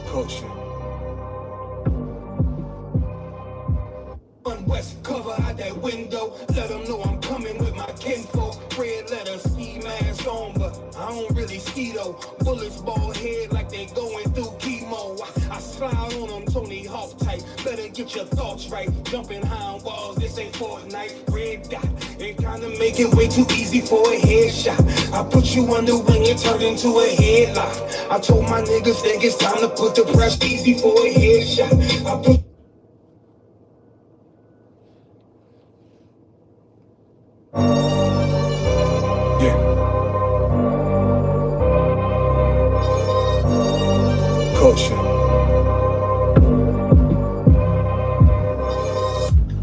Culture. West cover out that window, let them know I'm coming with my kinfolk. Red letter, ski mask on, but I don't really ski though. Bullets ball head like they going through chemo. I slide on them Tony Hawk type. Better get your thoughts right. Jumping high on walls, this ain't Fortnite. Red dot, it kinda make it way too easy for a headshot. I put you under wing and turn into a headlock. I told my niggas think it's time to put the pressure easy for a headshot. I put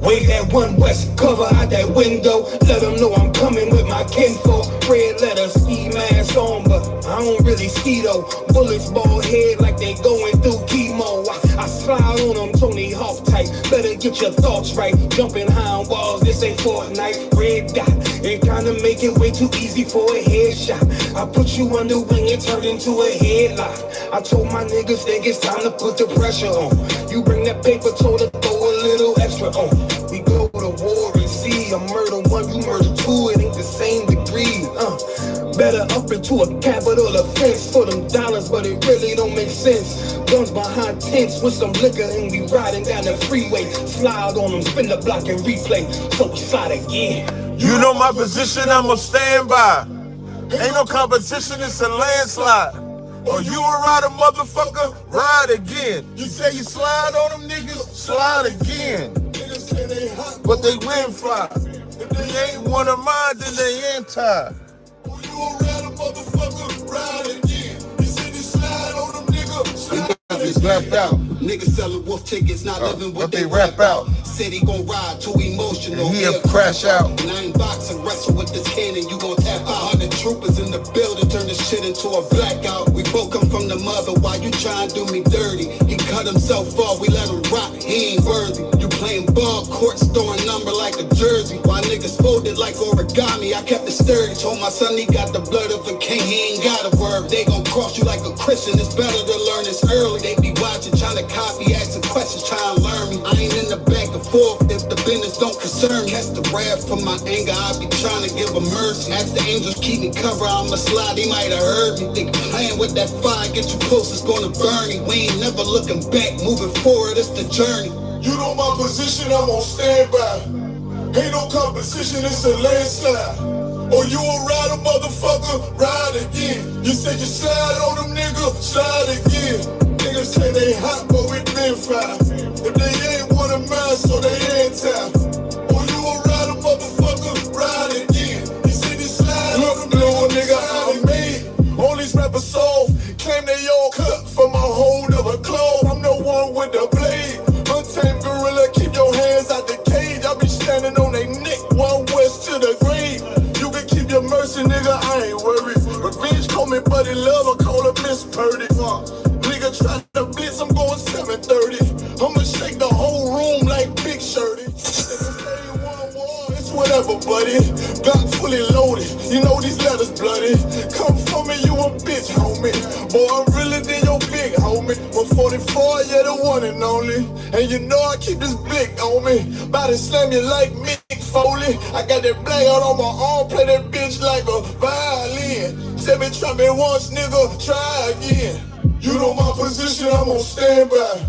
wave that one west cover out that window, let them know I'm coming with my kinfolk. Red letter, ski mask on, but I don't really ski though. Bullets ball head like they going through chemo. I slide on them Tony Hawk type. Better get your thoughts right. Jumping high on walls, this ain't Fortnite. Red dot, it kinda make it way too easy for a headshot. I put you under wing and turn into a headlock. I told my niggas think it's time to put the pressure on. You bring that paper, told her throw a little extra on. We go to war and see a murder one, you murder two, it ain't the same degree. Better up into a capital offense for them dollars, but it really don't make sense. Guns behind tents with some liquor and we riding down the freeway. Slide on them, spin the block and replay, so we slide again. You know my position, I'ma stand by. Ain't no competition, it's a landslide. Or you a rider, motherfucker, ride again. You say you slide on them niggas, slide again. Niggas say they hot, but they win fly. If they ain't one of mine, then they anti. Or you a rider, motherfucker, ride again. You say you slide on them niggas, slide again. Rapped out. Niggas selling wolf tickets, not living what they rap out. Said he gon' ride too emotional. And he'll crash out. And I ain't boxing, wrestle with this cannon, you gon' tap out. 100 troopers in the building, turn this shit into a blackout. We both come from the mother, why you trying to do me dirty? He cut himself off, we let him rock, he ain't worthy. You playing ball court, throwing number like a jersey. Why niggas folded like origami, I kept it sturdy. Told my son he got the blood of a king, he ain't got a word. They gon' cross you like a Christian, it's better to learn this early. They be watching, trying to copy, asking questions, trying to learn me. I ain't in the back and forth if the business don't concern me. Catch the wrath from my anger, I be trying to give a mercy. Ask the angels keep me covered, I'ma slide, he might have heard me. They playing with that fire, get you close, it's gonna burn me. We ain't never looking back, moving forward, it's the journey. You know my position, I'm on standby. Ain't no competition, it's a landslide. Or you a rider, motherfucker, ride again. You said you slide on them niggas, slide again. Niggas say they hot, but we been fried. If they ain't one of mine, so they anti. Or you a rider, motherfucker, ride again. You said you slide on them niggas, nigga, I'm made. All these rappers soft, claim they all cut from a hold of a clove. I'm the one with the blade. Untamed gorilla, keep your hands out the cage. I be standing on they neck, one west to the grave. You can keep your mercy, nigga, I ain't worried. Revenge call me buddy love, I call her Miss Purdy. Nigga try to blitz, I'm going 730. I'ma shake the whole room like Big Shirty. It's whatever, buddy. Glock fully loaded, you know these letters bloody. Come for me, you a bitch, homie. Boy, I'm realer than your big homie. 144, yeah, the one and only. And you know I keep this blick on me. Body slam you like Mick Foley. I got that black out on my arm, play that bitch like a violin. Tell me try me once, nigga, try again. You know my position, I'm on standby.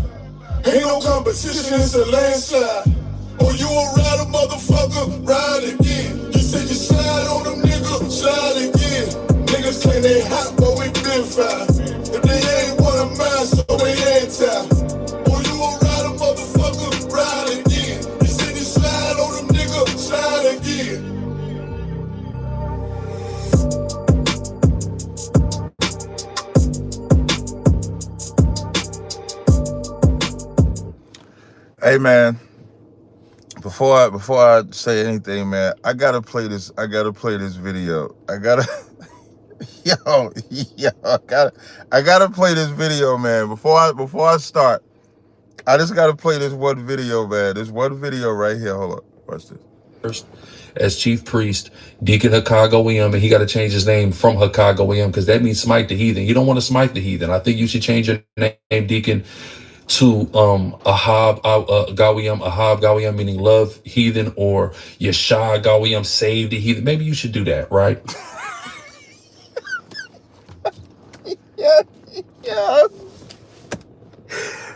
Ain't no competition, it's a landslide. Or you a rider, motherfucker, ride again. You said you slide on them niggas, slide again. Niggas claim they hot, but we been fried. If they ain't one of mine, so they anti. Or you a rider, motherfucker, ride again. You said you slide on them niggas, slide again. Hey man, before I say anything, man, I gotta play this video. I gotta play this video, man. Before I start, I just gotta play this one video, man. This one video right here. Hold on, watch this. as chief priest, Deacon Hakagoyim, and he got to change his name from Hakagoyim because that means smite the heathen. You don't want to smite the heathen. I think you should change your name, Deacon, to Ahab Gawiyam, meaning love heathen, or Yeshua Gawiyam, save the heathen. Maybe you should do that, right? Yeah.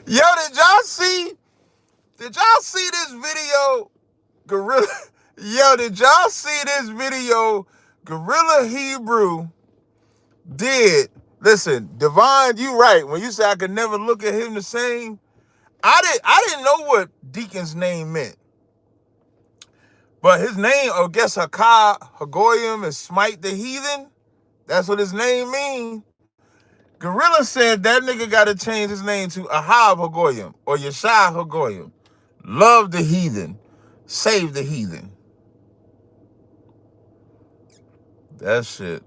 Yo, did y'all see this video? Did y'all see this video Gorilla Hebrew did? Listen, Divine, you right. When you say I could never look at him the same, I didn't know what Deacon's name meant. But his name, I guess Hagoyim is smite the heathen. That's what his name means. Gorilla said that nigga got to change his name to Ahab Hagoyim or Yeshua Hagoyim. Love the heathen. Save the heathen. That shit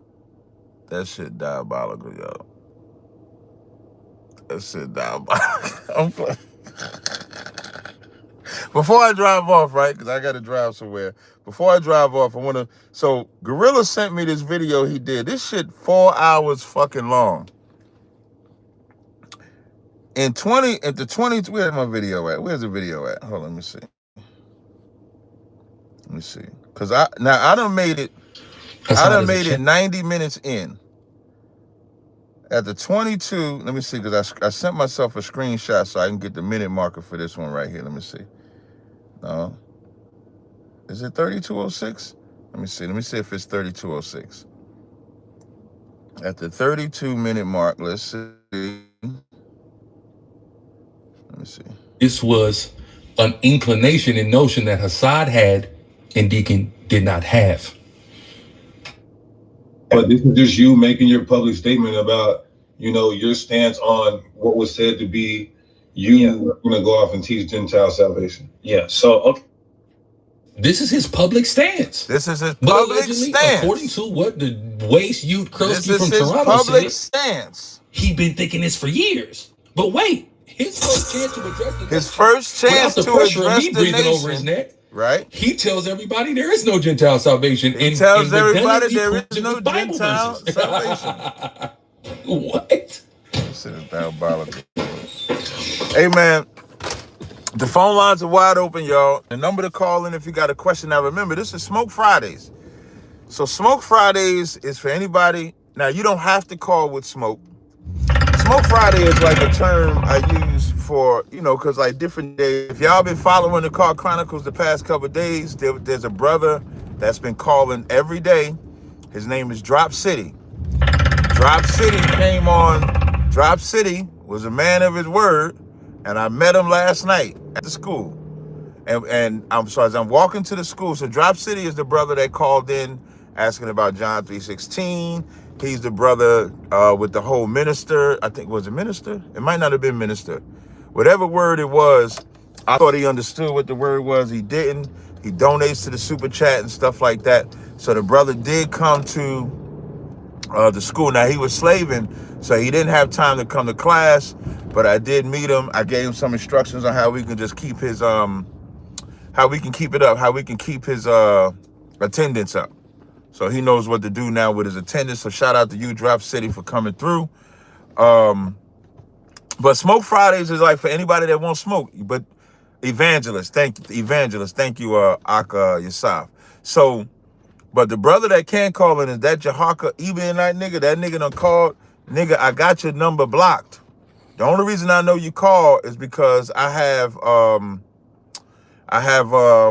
diabolical, y'all. That shit diabolical. I'm playing. Before I drive off, right, because I got to drive somewhere. Before I drive off, so Gorilla sent me this video he did. This shit 4 hours fucking long. Where's my video at? Where's the video at? Hold on, let me see. Because I done made it 90 minutes in. At the 22, let me see, because I sent myself a screenshot so I can get the minute marker for this one right here. Let me see. No. Is it 32:06? Let me see if it's 32:06. At the 32-minute mark, let's see. Let me see. This was an inclination and notion that Hassad had and Deacon did not have. But this is just you making your public statement about, your stance on what was said to be you going to go off and teach Gentile salvation. Yeah. So, okay. This is his public stance. According to what the waste youth Krusty from Toronto said, stance. He been thinking this for years. But wait, his first chance to address the nation, over his neck. Right. He tells everybody there is no Gentile salvation. He tells everybody there is no Gentile salvation. What? This is diabolical. Hey, man. The phone lines are wide open, y'all. The number to call in if you got a question. Now, remember, this is Smoke Fridays. So Smoke Fridays is for anybody. Now, you don't have to call with smoke. Smoke Friday is like a term I use for, because like different days. If y'all been following the Car Chronicles the past couple of days, there's a brother that's been calling every day. His name is Drop City. Drop City came on. Drop City was a man of his word, and I met him last night at the school. And as I'm walking to the school, so Drop City is the brother that called in asking about John 3:16. He's the brother with the whole minister. I think, was it minister? It might not have been minister. Whatever word it was, I thought he understood what the word was. He didn't. He donates to the super chat and stuff like that. So the brother did come to the school. Now, he was slaving, so he didn't have time to come to class, but I did meet him. I gave him some instructions on how we can just keep his, how we can keep his attendance up. So he knows what to do now with his attendance. So shout out to you, Drop City, for coming through. But Smoke Fridays is like for anybody that won't smoke. But Evangelist, thank you, Aka Yasaf. So, but the brother that can't call in is that Jahaka Ebionite nigga. That nigga done called. Nigga, I got your number blocked. The only reason I know you called is because I have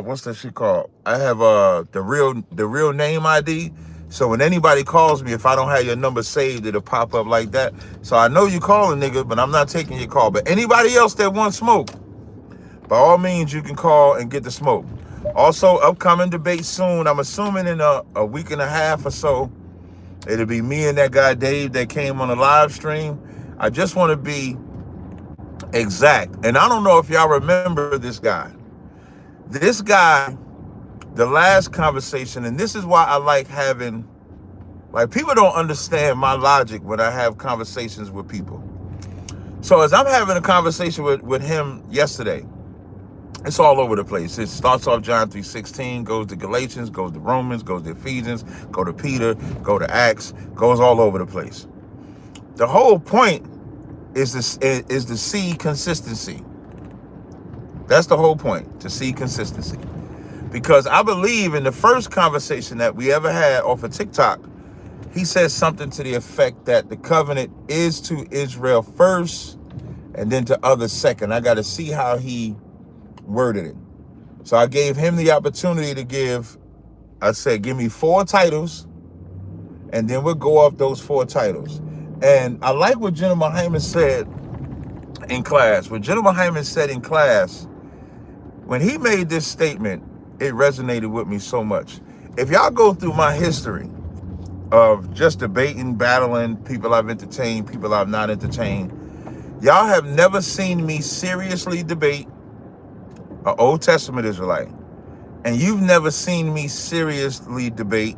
what's that shit called? I have the real name ID. So when anybody calls me, if I don't have your number saved, it'll pop up like that. So I know you calling, nigga, but I'm not taking your call. But anybody else that wants smoke, by all means, you can call and get the smoke. Also, upcoming debate soon. I'm assuming in a week and a half or so, it'll be me and that guy Dave that came on the live stream. I just want to be exact. And I don't know if y'all remember this guy. This guy, the last conversation, and this is why I like having, like, people don't understand my logic when I have conversations with people. So as I'm having a conversation with him yesterday, It's all over the place. It starts off John 3:16, goes to Galatians, goes to Romans, goes to Ephesians, go to Peter, go to Acts, goes all over the place. The whole point is to see consistency. That's the whole point, to see consistency. Because I believe in the first conversation that we ever had off of TikTok, he said something to the effect that the covenant is to Israel first and then to others second. I got to see how he worded it. So I gave him the opportunity to give me 4 titles, and then we'll go off those 4 titles. And I like what General Hyman said in class. What General Hyman said in class, when he made this statement, it resonated with me so much. If y'all go through my history of just debating, battling, people I've entertained, people I've not entertained, y'all have never seen me seriously debate an Old Testament Israelite. And you've never seen me seriously debate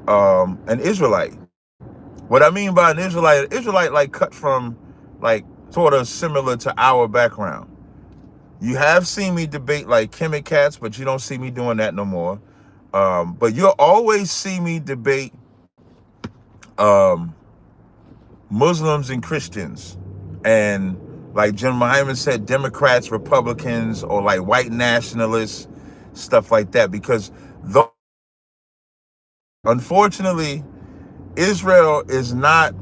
an Israelite. What I mean by an Israelite like cut from, like, sort of similar to our background. You have seen me debate like Kemet cats, but you don't see me doing that no more. But you'll always see me debate Muslims and Christians. And like Jim Hyman said, Democrats, Republicans, or like white nationalists, stuff like that. Because unfortunately, Israel is not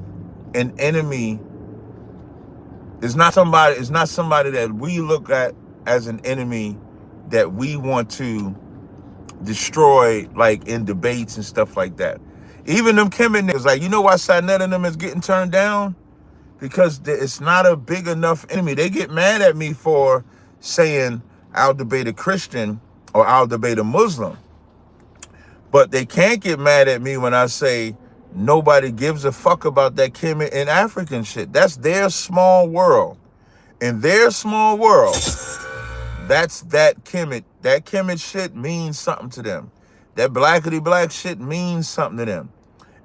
an enemy. It's not somebody that we look at as an enemy that we want to destroy, like in debates and stuff like that. Even them Kemet niggas, like, you know why Sanet and them is getting turned down? Because it's not a big enough enemy. They get mad at me for saying I'll debate a Christian or I'll debate a Muslim. But they can't get mad at me when I say nobody gives a fuck about that Kemet and African shit. That's their small world. In their small world, that's that Kemet. That Kemet shit means something to them. That blackity black shit means something to them.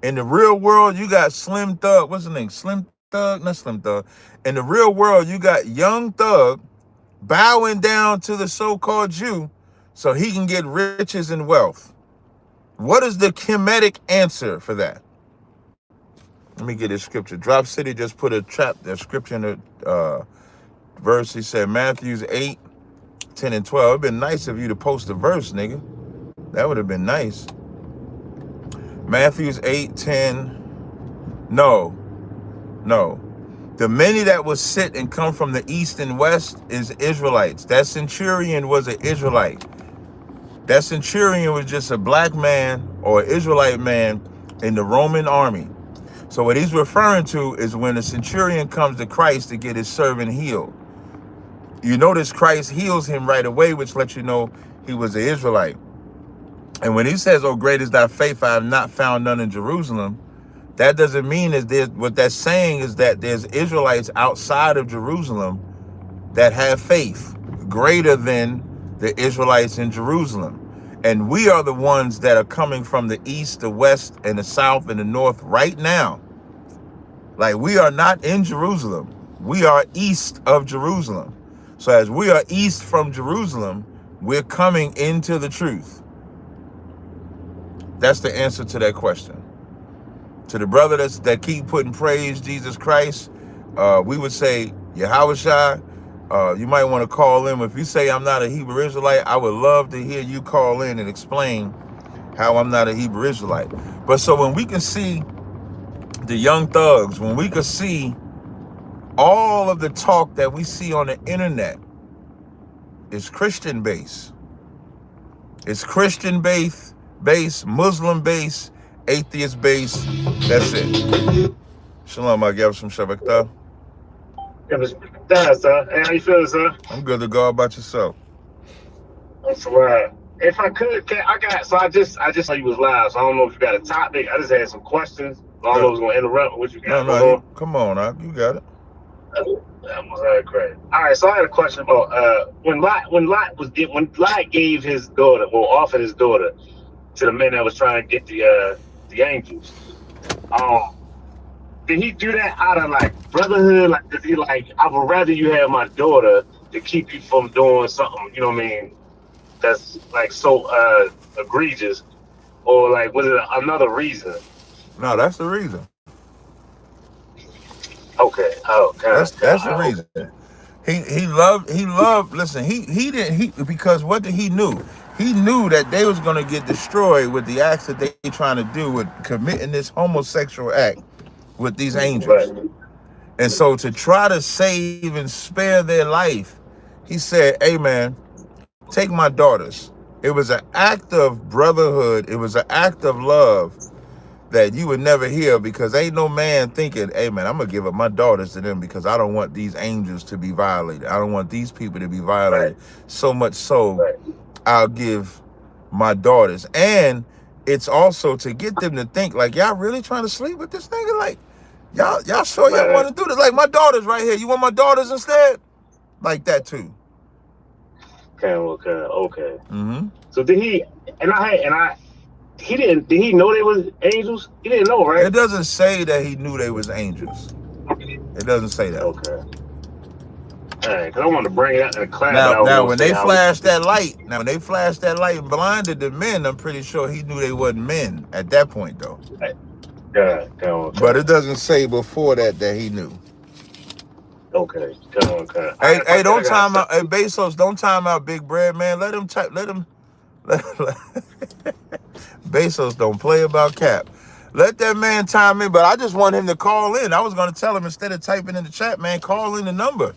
In the real world, you got Slim Thug. What's his name? Slim Thug? Not Slim Thug. In the real world, you got Young Thug bowing down to the so-called Jew so he can get riches and wealth. What is the Kemetic answer for that? Let me get this scripture. Drop City just put a scripture in the verse. He said, Matthews 8, 10 and 12. It'd been nice of you to post a verse, nigga. That would have been nice. Matthews 8, 10. No. The many that will sit and come from the east and west is Israelites. That centurion was an Israelite. That centurion was just a black man or Israelite man in the Roman army. So what he's referring to is when the centurion comes to Christ to get his servant healed. You notice Christ heals him right away, which lets you know he was an Israelite. And when he says, oh, great is thy faith, I have not found none in Jerusalem, that doesn't mean that what that's saying is that there's Israelites outside of Jerusalem that have faith greater than the Israelites in Jerusalem. And we are the ones that are coming from the east, the west, and the south, and the north right now. Like, we are not in Jerusalem. We are east of Jerusalem. So as we are east from Jerusalem, we're coming into the truth. That's the answer to that question. To the brother that keep putting praise Jesus Christ, we would say, Yahushua. You might want to call in. If you say I'm not a Hebrew Israelite, I would love to hear you call in and explain how I'm not a Hebrew Israelite. But so when we can see the Young Thugs, when we can see all of the talk that we see on the internet is Christian based. It's Christian based, Muslim based, atheist based. That's it. Shalom, I got some Shabbat. Sir. Hey, how you feeling, sir? I'm good to go. How about yourself? That's right. If I could, I just saw you was live, so I don't know if you got a topic. I just had some questions. I don't know if it's gonna interrupt what you got. No, come on, you got it. That was great. All right, so I had a question about when Lot gave his daughter, or offered his daughter to the man that was trying to get the angels. Did he do that out of like brotherhood? Like, did he like, I would rather you have my daughter to keep you from doing something, you know what I mean, that's like so egregious, or like was it another reason? No, that's the reason. Okay. Oh God. That's the reason. He loved. Listen, because what did he knew? He knew that they was gonna get destroyed with the acts that they trying to do with committing this homosexual act with these angels. Right. And so to try to save and spare their life, he said, "Hey man, take my daughters." It was an act of brotherhood. It was an act of love that you would never hear, because ain't no man thinking, "Hey man, I'm gonna give up my daughters to them because I don't want these angels to be violated. I don't want these people to be violated." Right. So much so, Right. I'll give my daughters. And it's also to get them to think like, y'all really trying to sleep with this nigga? Like, y'all sure y'all Right. want to do this? Like, my daughters right here. You want my daughters instead? Like that too. Okay. Mm-hmm. So did he? He didn't. Did he know they was angels? He didn't know, right? It doesn't say that he knew they was angels. It doesn't say that. Okay. All right, because I wanted to bring it out in the class. Now when they flashed that light, and blinded the men, I'm pretty sure he knew they wasn't men at that point, though. Okay. But it doesn't say before that he knew. Okay. Hey, don't time out. Hey, Bezos, don't time out, Big Bread, man. Let him. Bezos don't play about Cap. Let that man time in, but I just want him to call in. I was going to tell him, instead of typing in the chat, man, call in the number.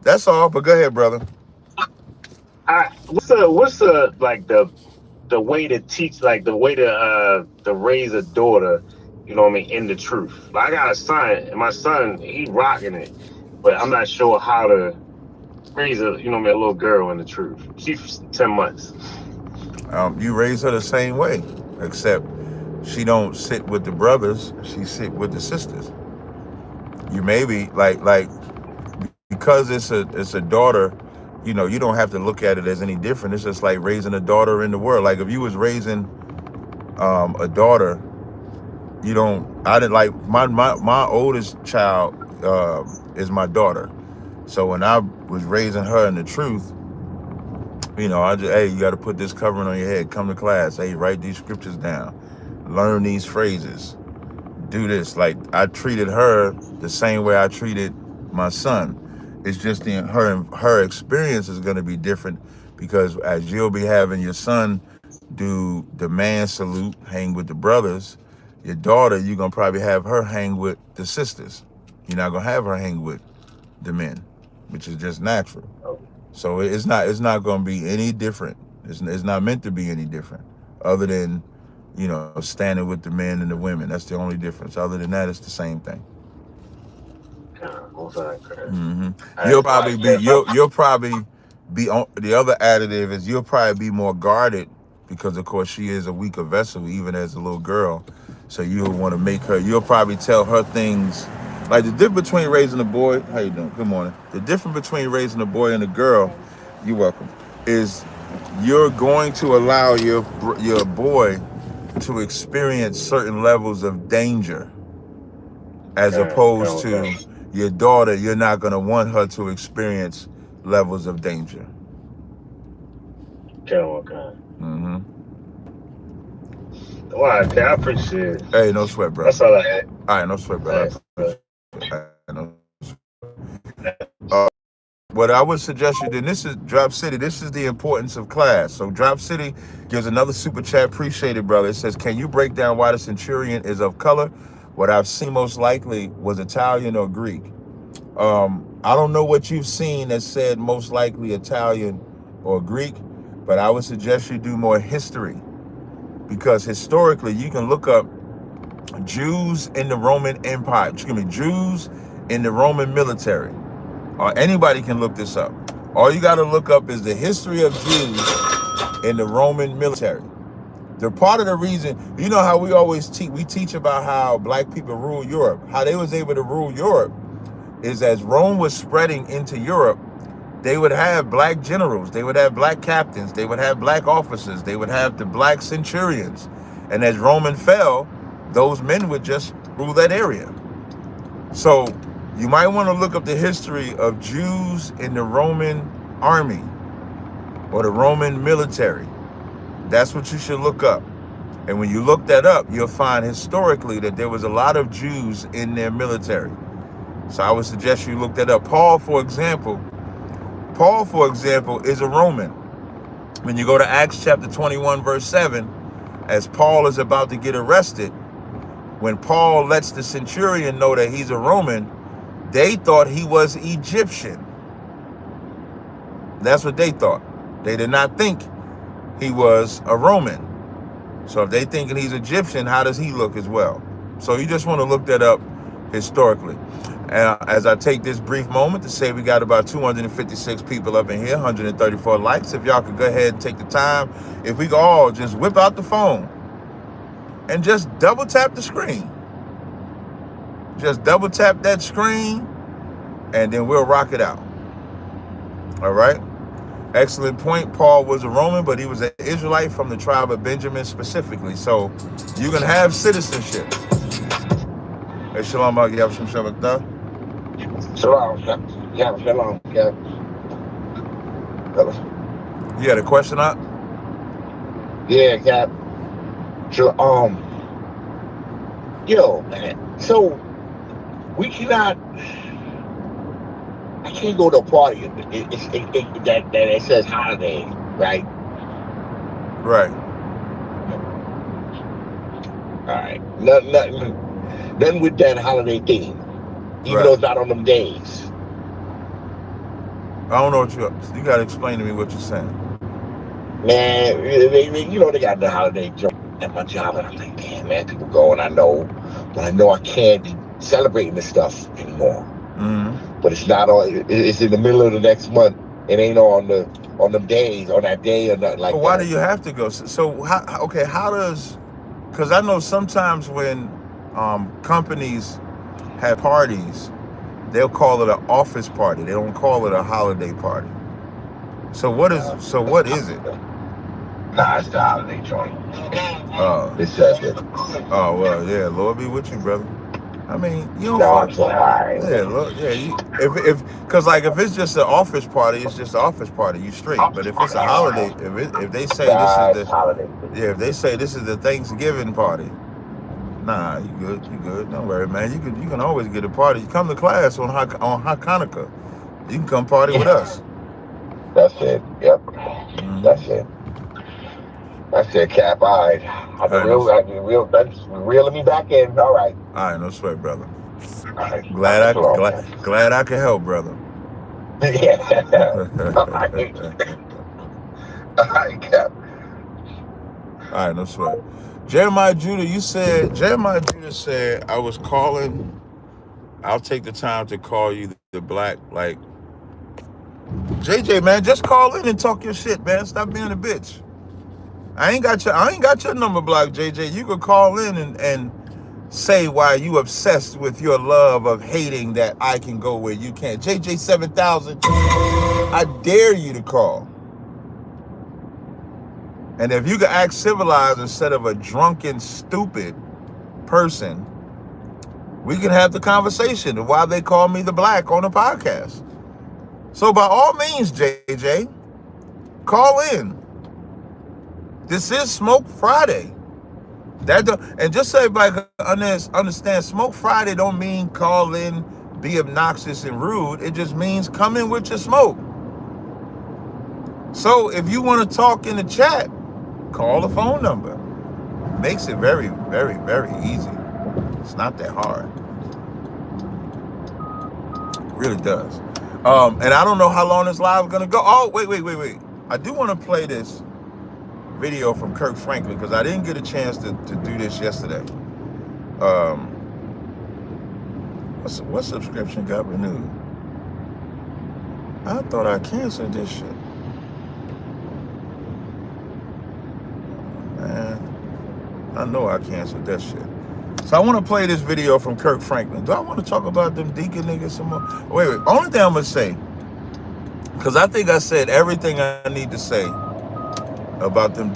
That's all. But go ahead, brother. What's the like the way to teach, like the way to raise a daughter, you know what I mean, in the truth? Like, I got a son, and my son, he rocking it, but I'm not sure how to raise a little girl in the truth. She's 10 months. You raise her the same way, except she don't sit with the brothers, she sit with the sisters. You maybe like because it's a daughter, you don't have to look at it as any different. It's just like raising a daughter in the world. Like if you was raising a daughter, my oldest child is my daughter. So when I was raising her in the truth, I just, hey, you got to put this covering on your head. Come to class. Hey, write these scriptures down. Learn these phrases. Do this. Like, I treated her the same way I treated my son. It's just her experience is going to be different, because as you'll be having your son do the man salute, hang with the brothers, your daughter, you're going to probably have her hang with the sisters. You're not going to have her hang with the men, which is just natural. So it's not going to be any different. It's not meant to be any different, other than, standing with the men and the women. That's the only difference. Other than that, it's the same thing. Mm-hmm. You'll probably be on the other additive is you'll probably be more guarded, because of course she is a weaker vessel, even as a little girl. So you'll want to make her. You'll probably tell her things. Like the difference between raising a boy, how you doing? Good morning. The difference between raising a boy and a girl, you're welcome, is you're going to allow your boy to experience certain levels of danger, as opposed to your daughter. You're not going to want her to experience levels of danger. Okay. Mm-hmm. All right, okay, I appreciate it. Hey, no sweat, bro. That's all I had. All right, no sweat, bro. What I would suggest you do, this is Drop City. This is the importance of class. So Drop City gives another super chat. Appreciate it, brother. It says, can you break down why the centurion is of color? What I've seen most likely was Italian or Greek. I don't know what you've seen that said most likely Italian or Greek, but I would suggest you do more history, because historically you can look up Jews in the Roman Empire, Jews in the Roman military. Anybody can look this up. All you got to look up is the history of Jews in the Roman military. They're part of the reason, how we always teach about how black people rule Europe. How they was able to rule Europe is, as Rome was spreading into Europe, they would have black generals, they would have black captains, they would have black officers, they would have the black centurions. And as Rome fell, those men would just rule that area. So You might want to look up the history of Jews in the Roman army or the Roman military. That's what you should look up. And when you look that up, you'll find historically that there was a lot of Jews in their military. So I would suggest you look that up. Paul, for example, is a Roman. When you go to Acts chapter 21, verse 7, as Paul is about to get arrested, when Paul lets the centurion know that he's a Roman, they thought he was Egyptian. That's what they thought. They did not think he was a Roman. So if they thinking he's Egyptian, how does he look as well? So you just want to look that up historically. As I take this brief moment to say we got about 256 people up in here, 134 likes. If y'all could go ahead and take the time, if we could all just whip out the phone and just double tap the screen. Just double tap that screen and then we'll rock it out. All right? Excellent point. Paul was a Roman, but he was an Israelite from the tribe of Benjamin specifically. So you can have citizenship. Hey, shalom, you have some shalom. Shalom, shalom, Cap. You had a question up? Yeah, Cap. So, yo, man. So we cannot. I can't go to a party that says holiday, right? Right. All right. Nothing with that holiday theme, even Right. though it's not on them days. I don't know what you got to explain to me what you're saying. Man, they got the holiday joke at my job, and I'm like, damn, man, people go, and I know, but I know I can't be celebrating this stuff anymore. Mm-hmm. But it's not on. It's in the middle of the next month. It ain't on them days, on that day or nothing like that. But why do you have to go? So how does? Because I know sometimes when companies have parties, they'll call it an office party. They don't call it a holiday party. So what is it? Nah, it's the holiday joint. It says it. Oh well, yeah. Lord be with you, brother. I mean, you don't. No, it's all right. Yeah, look, yeah. Because if it's just an office party, it's just an office party. You straight. But if it's a holiday, if they say this is the holiday. Yeah, if they say this is the Thanksgiving party, nah, you good. Don't worry, man. You can always get a party. You come to class on Hanukkah. You can come party with us. That's it. Yep. Mm-hmm. That's it, Cap. All right. That's reeling me back in. All right. All right, no sweat, brother. All right. Glad I could help, brother. Yeah. All right, Cap. All right, no sweat. Jeremiah Judah said, I was calling. I'll take the time to call you the black, like, JJ, man, just call in and talk your shit, man. Stop being a bitch. I ain't got your number blocked, JJ. You could call in and say why you obsessed with your love of hating that I can go where you can't. JJ 7000, I dare you to call. And if you could act civilized instead of a drunken, stupid person, we can have the conversation of why they call me the black on the podcast. So by all means, JJ, call in. This is Smoke Friday. And just so everybody understand, Smoke Friday don't mean call in, be obnoxious and rude. It just means come in with your smoke. So if you want to talk in the chat, call the phone number. Makes it very, very, very easy. It's not that hard. It really does. And I don't know how long this live is gonna go. Oh, wait. I do want to play this video from Kirk Franklin because I didn't get a chance to do this yesterday. What subscription got renewed? I thought I canceled this shit. Man, I know I canceled that shit. So I want to play this video from Kirk Franklin. Do I want to talk about them deacon niggas some more? Wait. Only thing I'm going to say, because I think I said everything I need to say about them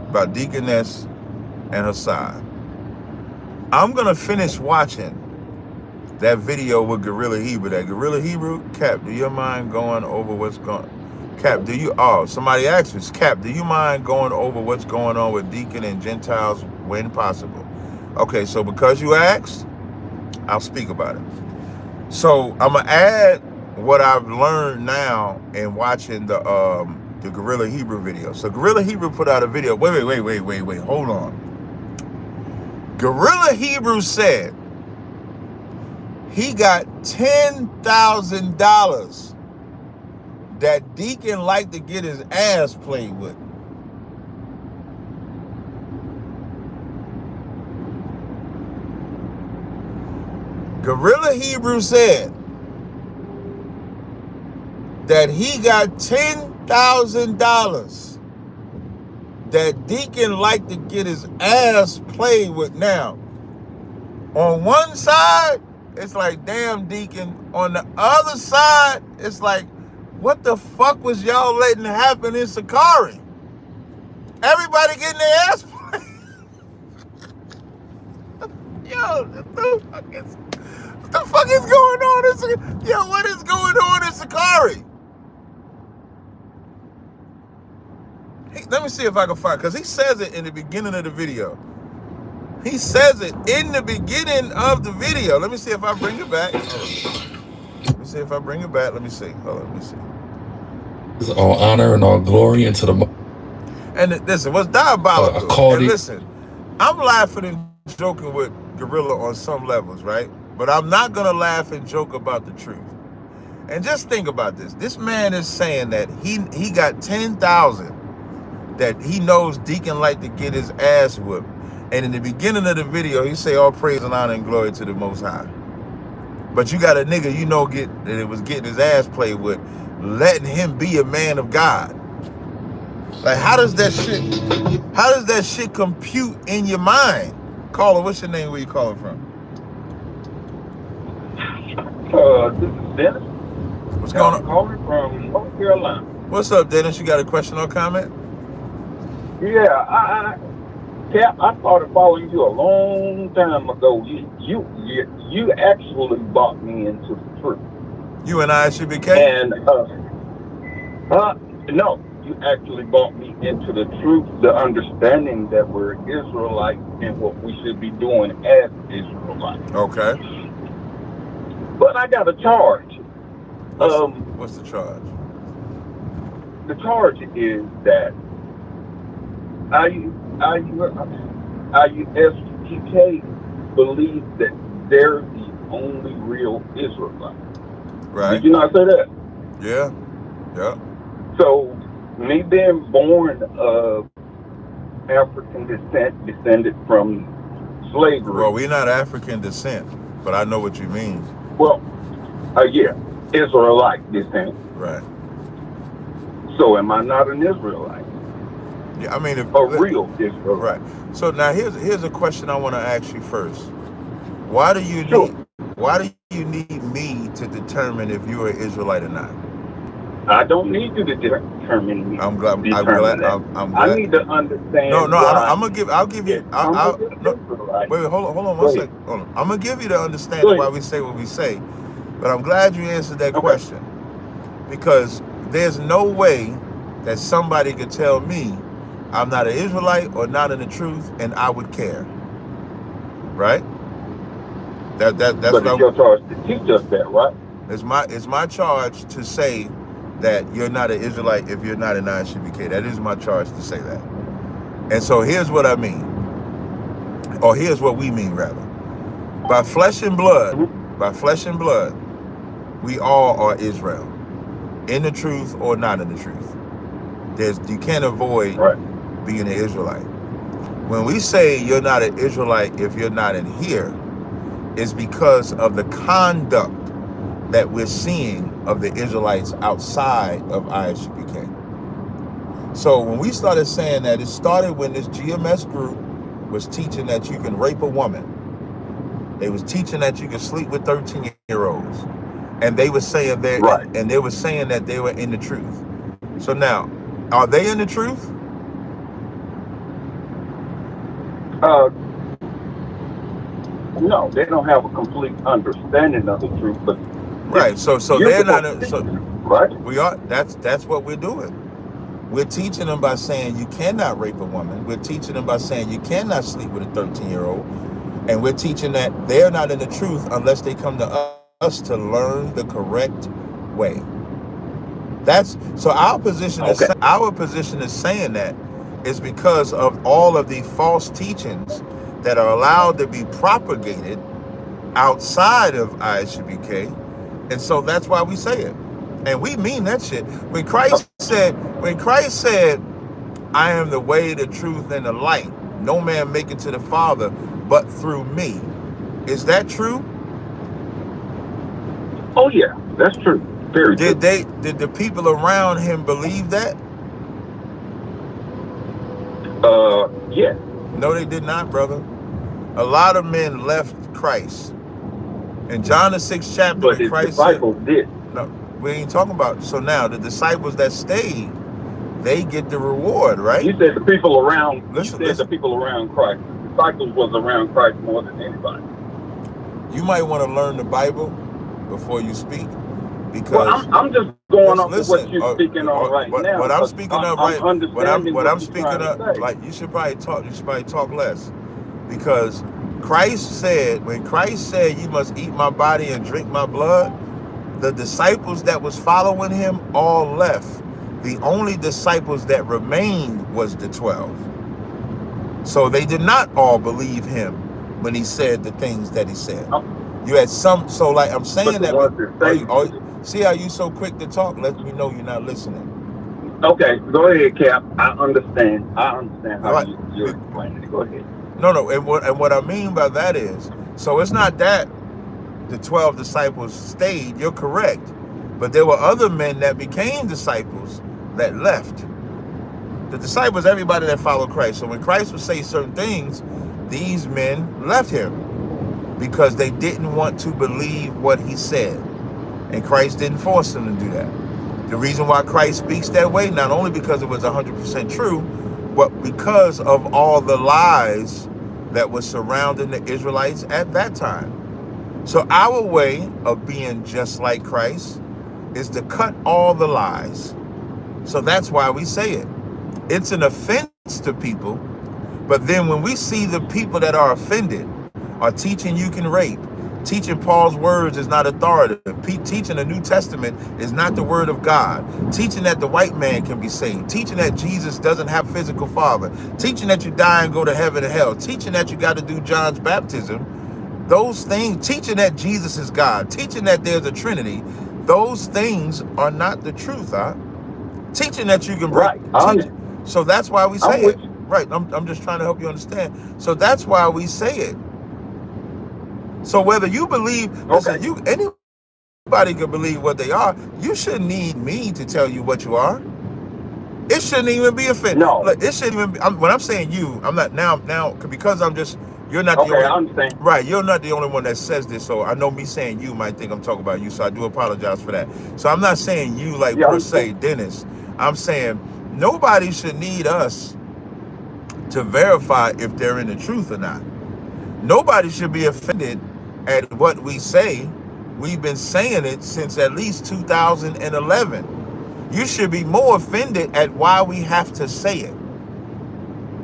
about Deaconess and her side. I'm going to finish watching that video with Gorilla Hebrew. That Gorilla Hebrew, Cap, do you mind going over what's going? Cap, do you? Oh, somebody asked us. Cap, do you mind going over what's going on with Deacon and Gentiles when possible? Okay, so because you asked, I'll speak about it. So I'm gonna add what I've learned now in watching the Gorilla Hebrew video. So Gorilla Hebrew put out a video. Wait, hold on. Gorilla Hebrew said he got $10,000 that Deacon liked to get his ass played with. Gorilla Hebrew said that he got $10,000 that Deacon liked to get his ass played with. Now, on one side, it's like, damn, Deacon. On the other side, it's like, what the fuck was y'all letting happen in Sakari? Everybody getting their ass played. Yo, what the fuck is going on in Sakari? Yo, what is going on in Sakari? Let me see if I can find, because he says it in the beginning of the video. He says it in the beginning of the video. Let me see if I bring it back. Let me see if I bring it back. Let me see. Hold on, let me see. All honor and all glory into the... And listen, what's diabolical? And listen, I'm laughing and joking with Gorilla on some levels, right? But I'm not going to laugh and joke about the truth. And just think about this. This man is saying that he got 10,000 that he knows Deacon like to get his ass whipped. And in the beginning of the video, he say all praise and honor and glory to the Most High. But you got a nigga you know that it was getting his ass played with, letting him be a man of God. Like, how does that shit compute in your mind? Caller, what's your name? Where you calling from? This is Dennis. What's going on? I'm calling from North Carolina. What's up, Dennis? You got a question or comment? Yeah, Cap, I started following you a long time ago. You actually brought me into the truth. You and I should be And no, you actually brought me into the truth, the understanding that we're Israelites and what we should be doing as Israelites. Okay. But I got a charge. What's the charge? The charge is that IUSPK believes that they're the only real Israelites. Right. Did you not say that? Yeah. So, me being born of African descent, descended from slavery. Well, we're not African descent, but I know what you mean. Well, yeah, Israelite descent. Right. So, am I not an Israelite? Yeah, I mean, a real Israelite. Right. So now here's a question I want to ask you first. Why do you need me to determine if you're an Israelite or not? I don't need you to determine me. I'm glad. I need to understand. No, I'll give you. Wait, hold on one second. Hold on. I'm gonna give you the understanding why we say what we say, but I'm glad you answered that question, because there's no way that somebody could tell me I'm not an Israelite or not in the truth, and I would care. Right? That's but it's your charge to teach us that, right? It's my charge to say that you're not an Israelite if you're not an ISUBK. That is my charge to say that. And so here's what I mean, or here's what we mean rather. By flesh and blood, we all are Israel, in the truth or not in the truth. You can't avoid being an Israelite. When we say you're not an Israelite if you're not in here, it's because of the conduct that we're seeing of the Israelites outside of ISUBK. So when we started saying that, it started when this GMS group was teaching that you can rape a woman. They was teaching that you can sleep with 13-year-olds. And they were saying and they were saying that they were in the truth. So now, are they in the truth? No, they don't have a complete understanding of the truth. But Right. So you're they're not. supposed to So teach them, right? we are. That's what we're doing. We're teaching them by saying you cannot rape a woman. We're teaching them by saying you cannot sleep with a 13-year-old. And we're teaching that they're not in the truth unless they come to us to learn the correct way. That's so our position is saying that is because of all of the false teachings that are allowed to be propagated outside of ISUBK. And so that's why we say it. And we mean that shit. When Christ said, I am the way, the truth, and the light. No man make it to the Father but through me. Is that true? Oh yeah, that's true. Very true. Did the people around him believe that? Yeah. No, they did not, brother. A lot of men left Christ. In John the 6th chapter, But his Christ disciples did. No, we ain't talking about. So now the disciples that stayed, they get the reward, right? You said the people around. Listen. The people around Christ. The disciples was around Christ more than anybody. You might want to learn the Bible before you speak, because Well, I'm just going off of what you're speaking on right now. What I'm speaking of, right? What I'm speaking of, say. like you should probably talk less, because Christ said, when Christ said, "You must eat my body and drink my blood," the disciples that was following him all left. The only disciples that remained was the 12. So they did not all believe him when he said the things that he said. You had some. So like I'm saying that. See how you so quick to talk? Let me know you're not listening. Okay, go ahead, Cap. I understand how you're explaining it. Go ahead. No, and what I mean by that is, so it's not that the 12 disciples stayed. You're correct, but there were other men that became disciples that left. The disciples, everybody that followed Christ. So when Christ would say certain things, these men left him because they didn't want to believe what he said, and Christ didn't force them to do that. The reason why Christ speaks that way, not only because it was 100% true, but because of all the lies that were surrounding the Israelites at that time. So our way of being just like Christ is to cut all the lies. So that's why we say it. It's an offense to people, but then when we see the people that are offended are teaching you can rape, teaching Paul's words is not authoritative, teaching the New Testament is not the word of God, teaching that the white man can be saved, teaching that Jesus doesn't have physical father, teaching that you die and go to heaven and hell, teaching that you got to do John's baptism, those things, teaching that Jesus is God, teaching that there's a Trinity, those things are not the truth, huh? Teaching that you can break. Right. So that's why we say it. Right. I'm just trying to help you understand. So that's why we say it. So whether you believe, listen, anybody can believe what they are. You shouldn't need me to tell you what you are. It shouldn't even be offensive. No. Like, it shouldn't even be, when I'm saying you, I'm not now because I'm just, you're not the only. I understand. Right, you're not the only one that says this. So I know me saying you might think I'm talking about you. So I do apologize for that. So I'm not saying you like per se, Dennis. I'm saying nobody should need us to verify if they're in the truth or not. Nobody should be offended at what we say. We've been saying it since at least 2011. You should be more offended at why we have to say it.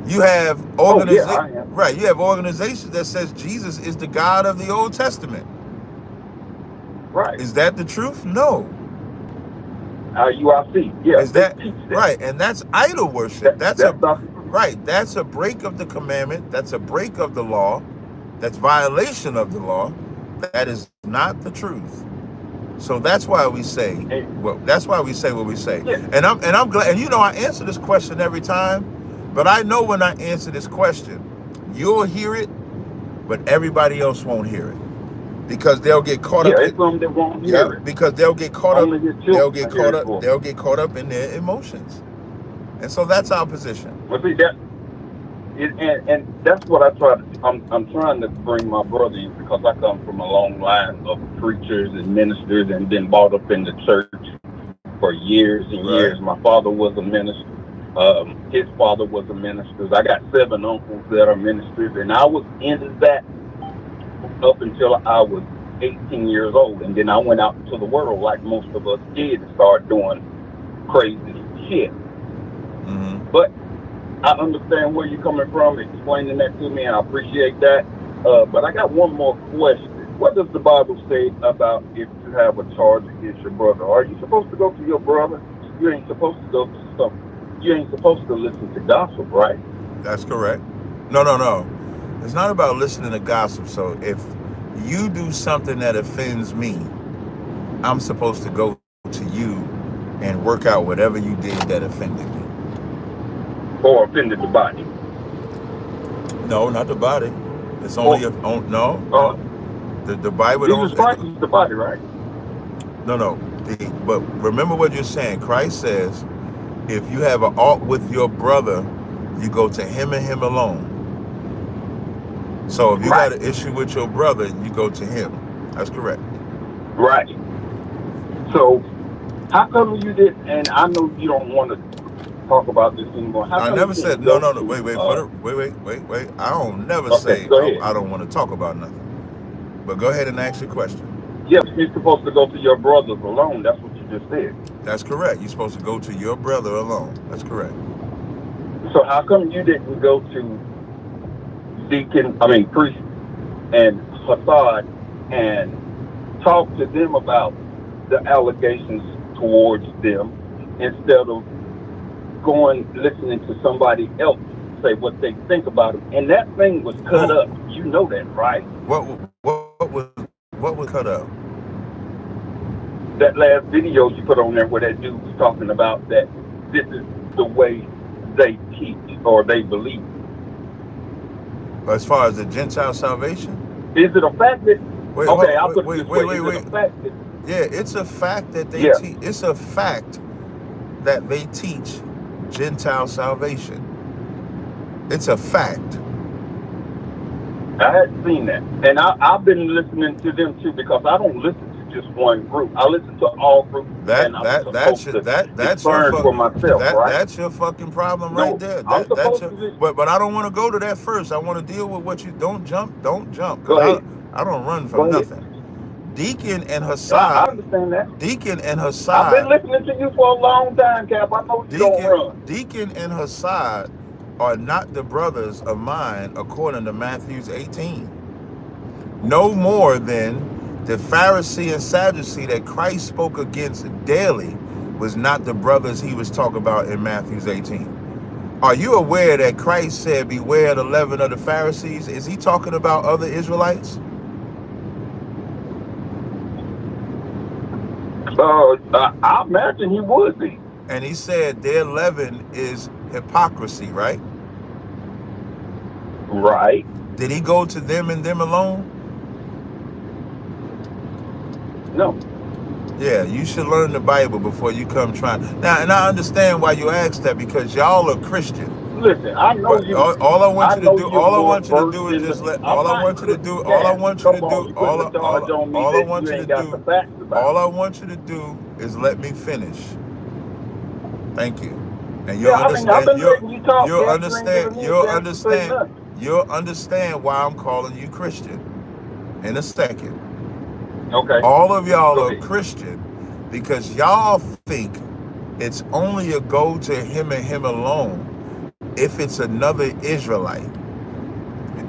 You have right? You have organizations that says Jesus is the God of the Old Testament. Right. Is that the truth? No. UIC. Yeah. Is that right? And that's idol worship. That's a break of the commandment. That's a break of the law. That's violation of the law. That is not the truth. So that's why we say what we say. Yeah. And I'm glad. And I answer this question every time. But I know when I answer this question, you'll hear it, but everybody else won't hear it because they'll get caught up. Yeah, it's them that won't hear it. Because they'll get caught up. They'll get caught up in their emotions, and so that's our position. Well, see that. And that's what I try to. I'm trying to bring my brother in because I come from a long line of preachers and ministers and been brought up in the church for years and years. My father was a minister. His father was a minister. I got 7 uncles that are ministers, and I was into that up until I was 18 years old. And then I went out into the world like most of us did and started doing crazy shit. Mm-hmm. But I understand where you're coming from, explaining that to me, and I appreciate that. But I got one more question. What does the Bible say about if you have a charge against your brother? Are you supposed to go to your brother? You ain't supposed to go to some. You ain't supposed to listen to gossip, right? That's correct. No. It's not about listening to gossip. So if you do something that offends me, I'm supposed to go to you and work out whatever you did that offended me. Or offended the body? No, not the body. It's only no. The Bible Jesus don't. Christ is the body, right? No. But remember what you're saying. Christ says, if you have an ought with your brother, you go to him and him alone. So if you got an issue with your brother, you go to him. That's correct. Right. So how come you did? And I know you don't want to talk about this anymore. How I come never you said didn't no. go to, Wait. I don't never Okay, say go ahead. I don't want to talk about nothing. But go ahead and ask your question. Yes, you're supposed to go to your brothers alone. That's what you just said. That's correct. You're supposed to go to your brother alone. That's correct. So how come you didn't go to priest and Hassad and talk to them about the allegations towards them instead of listening to somebody else say what they think about it? And that thing was cut up. You know that, right? What was cut up? That last video you put on there where that dude was talking about that this is the way they teach or they believe. As far as the Gentile salvation? Is it a fact that Wait. Yeah, it's a fact that they teach. It's a fact that they teach Gentile salvation. It's a fact. I had seen that, and I've been listening to them too because I don't listen to just one group. I listen to all groups. That's for myself, right? That's your fucking problem right there. But I don't want to go to that first. I want to deal with what you don't jump. Go ahead. I don't run from nothing. Deacon and Hassad. I understand that. Deacon and Hassad. I've been listening to you for a long time, Cap. I know you don't run. Deacon and Hassad are not the brothers of mine according to Matthew 18. No more than the Pharisee and Sadducee that Christ spoke against daily was not the brothers he was talking about in Matthew 18. Are you aware that Christ said, beware the leaven of the Pharisees? Is he talking about other Israelites? I imagine he would be. And he said their leaven is hypocrisy, right? Right. Did he go to them and them alone? No. Yeah, you should learn the Bible before you come trying. Now, and I understand why you asked that because y'all are Christian. Listen, I know you. All I want you to do, all I want you to do is just let. All I want you to do, all I want you to do, all I want you to do, all I want you to do is let me finish. Thank you. And you'll understand. You'll understand why I'm calling you Christian in a second. Okay. All of y'all are Christian because y'all think it's only a go to him and him alone if it's another Israelite.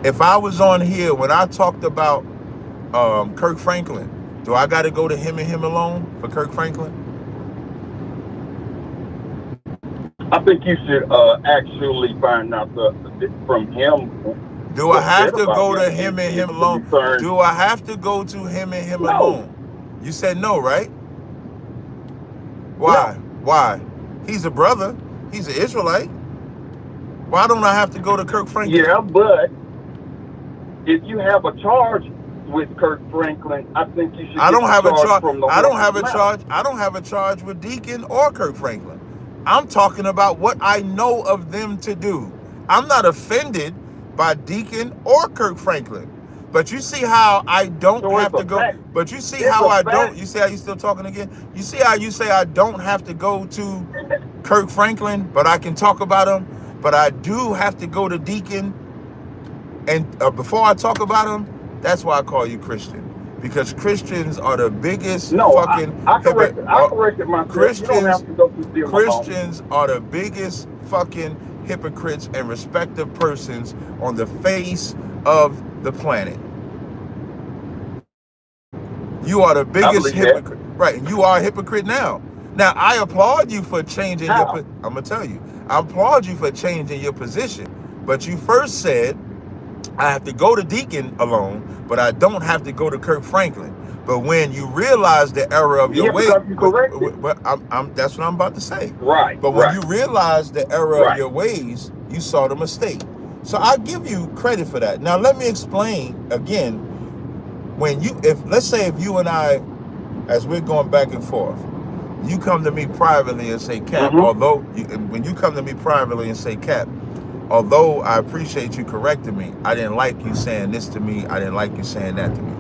If I was on here when I talked about Kirk Franklin, do I got to go to him and him alone for Kirk Franklin? I think you should actually find out from him. Do I have to go to him and him alone? Do I have to go to him and him alone? You said no, right? Why? No. Why? He's a brother. He's an Israelite. Why don't I have to go to Kirk Franklin? Yeah, but if you have a charge with Kirk Franklin, I think you should. I don't have a charge. I don't have a charge. I don't have a charge with Deacon or Kirk Franklin. I'm talking about what I know of them to do. I'm not offended by Deacon or Kirk Franklin. But you see how I don't have to go. But you see how I don't. You see how you still talking again? You see how you say I don't have to go to Kirk Franklin, but I can talk about him. But I do have to go to Deacon. And before I talk about him, That's why I call you Christian. Because Christians are the biggest No, fucking I corrected myself. You don't have to go through them alone. Christians are the biggest fucking hypocrites and respective persons on the face of the planet. You are the biggest hypocrite. Right, and you are a hypocrite now. Now, I applaud you for changing your... I'm going to tell you. I applaud you for changing your position. But you first said, I have to go to Deacon alone, but I don't have to go to Kirk Franklin. But when you realize the error of your ways... But that's what I'm about to say. Right. But when you realize the error of your ways, you saw the mistake. So I give you credit for that. Now, let me explain again. Let's say if you and I, as we're going back and forth, you come to me privately and say, Cap, when you come to me privately and say, Cap, although I appreciate you correcting me, I didn't like you saying this to me, I didn't like you saying that to me.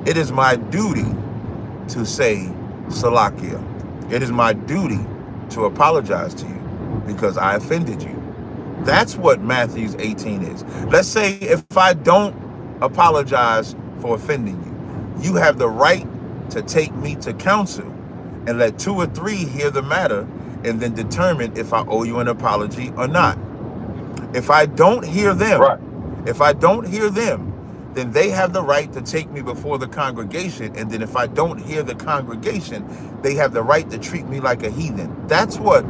It is my duty to say Salakia. It is my duty to apologize to you because I offended you. That's what Matthew 18 is. Let's say if I don't apologize for offending you, you have the right to take me to counsel and let 2 or 3 hear the matter and then determine if I owe you an apology or not. If I don't hear them, then they have the right to take me before the congregation. And then if I don't hear the congregation, they have the right to treat me like a heathen. That's what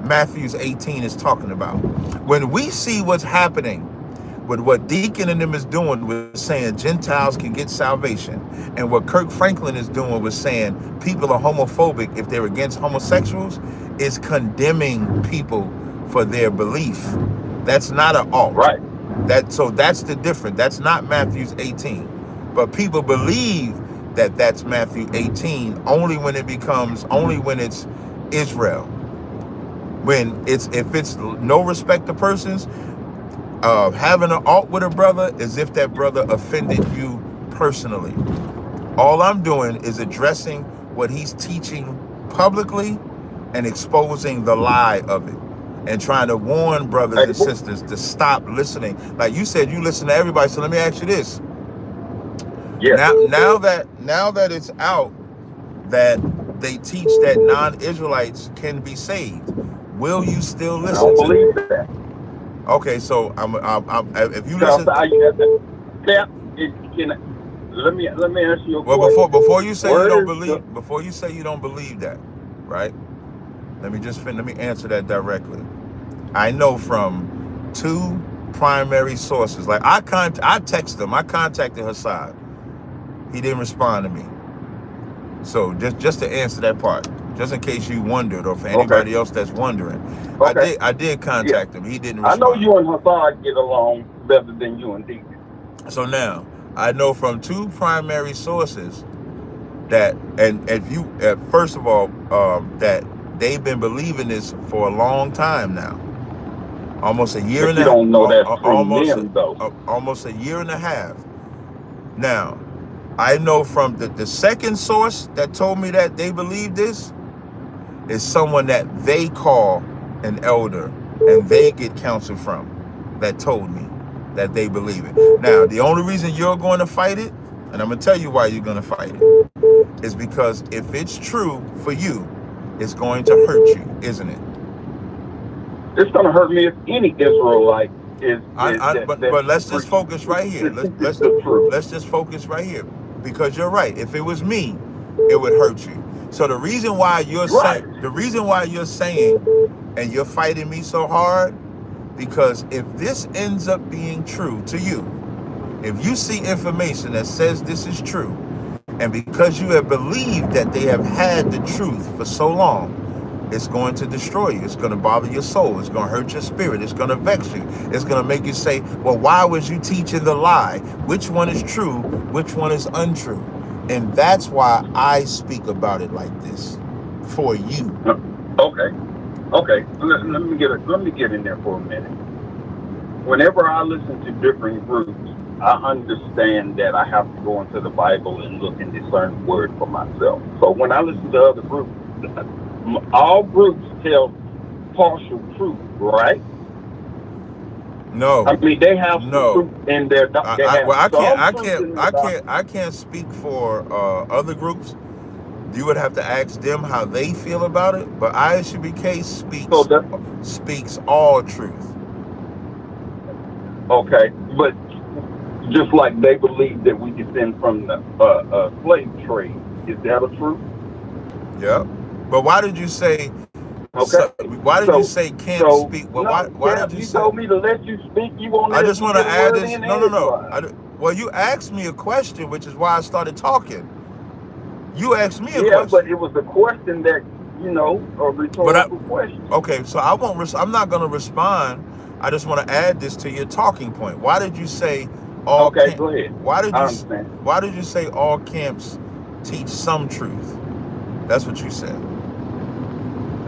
Matthew 18 is talking about. When we see what's happening with what Deacon and them is doing with saying Gentiles can get salvation, and what Kirk Franklin is doing with saying people are homophobic if they're against homosexuals, is condemning people for their belief. That's not an alt. Right. So that's the difference. That's not Matthew 18. But people believe that that's Matthew 18 only when it's Israel. If it's no respect to persons, having an alt with a brother is if that brother offended you personally. All I'm doing is addressing what he's teaching publicly and exposing the lie of it and trying to warn brothers and sisters to stop listening. Like you said, you listen to everybody. So let me ask you this. Yeah. Now that it's out that they teach that non-Israelites can be saved, will you still listen? I don't believe that. Okay, so if you listen. Let me ask you a question. Well, before you say you don't believe that, right? Let me answer that directly. I know from 2 primary sources. Like I texted him. I contacted Hassad. He didn't respond to me. So just to answer that part, just in case you wondered, or for anybody else that's wondering, I did contact him. He didn't respond. I know you and Hassad get along better than you and Deacon. So now I know from 2 primary sources that, and if you first of all, that they've been believing this for a long time now. Almost a year and a half. You don't know that from them, though. Almost a year and a half. Now, I know from the second source that told me that they believe this is someone that they call an elder and they get counsel from that told me that they believe it. Now, the only reason you're going to fight it, and I'm going to tell you why you're going to fight it, is because if it's true for you, it's going to hurt you, isn't it? It's going to hurt me if any Israelite is. But let's just focus right here. Let's just focus right here, because you're right. If it was me, it would hurt you. So the reason why you're saying, and you're fighting me so hard, because if this ends up being true to you, if you see information that says this is true, and because you have believed that they have had the truth for so long, it's going to destroy you. It's going to bother your soul. It's going to hurt your spirit. It's going to vex you. It's going to make you say, well, why was you teaching the lie? Which one is true? Which one is untrue? And that's why I speak about it like this for you. Okay. Let me get in there for a minute. Whenever I listen to different groups, I understand that I have to go into the Bible and look and discern the word for myself. So when I listen to other groups, all groups tell partial truth, right? No. I mean, they have some No. truth in their. They have Well, some truth I can't speak for other groups. You would have to ask them how they feel about it. But ISUBK speaks all truth. Okay, but just like they believe that we descend from the slave trade, is that a truth? Yeah. But why did you say? Okay. Why did you say can't speak? Well, why did you say? You told me to let you speak. You want? I just want to add this. No. Well, you asked me a question, which is why I started talking. You asked me a question. Yeah, but it was a question that, a rhetorical question. Okay, so I won't. I'm not going to respond. I just want to add this to your talking point. Why did you say all? Okay, go ahead. Why did you say all camps teach some truth? That's what you said.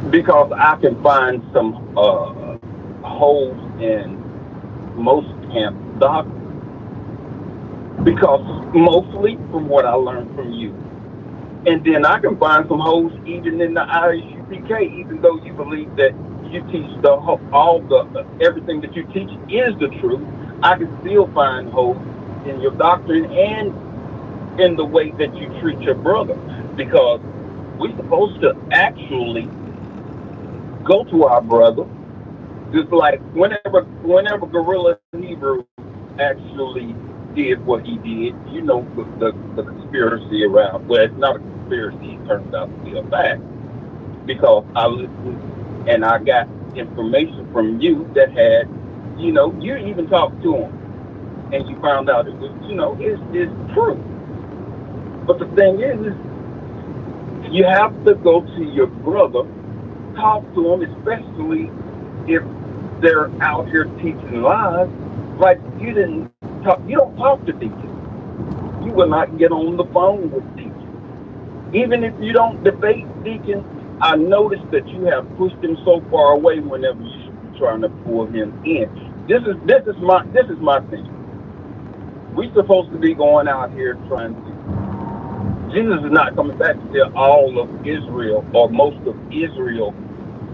Because I can find some holes in most camp doctrine. Because mostly from what I learned from you. And then I can find some holes even in the ISUPK, even though you believe that you teach everything that you teach is the truth. I can still find holes in your doctrine and in the way that you treat your brother. Because we're supposed to actually go to our brother, just like whenever Gorilla Hebrew actually did what he did, the conspiracy around. Well, it's not a conspiracy; it turns out to be a fact because I listened and I got information from you that had, you even talked to him and you found out it was, it's true. But the thing is you have to go to your brother. Talk to them, especially if they're out here teaching lies. Like you don't talk to teachers. You will not get on the phone with teachers. Even if you don't debate deacon, I noticed that you have pushed him so far away whenever you should be trying to pull him in. This is my thing. We're supposed to be going out here trying to. Jesus is not coming back until all of Israel or most of Israel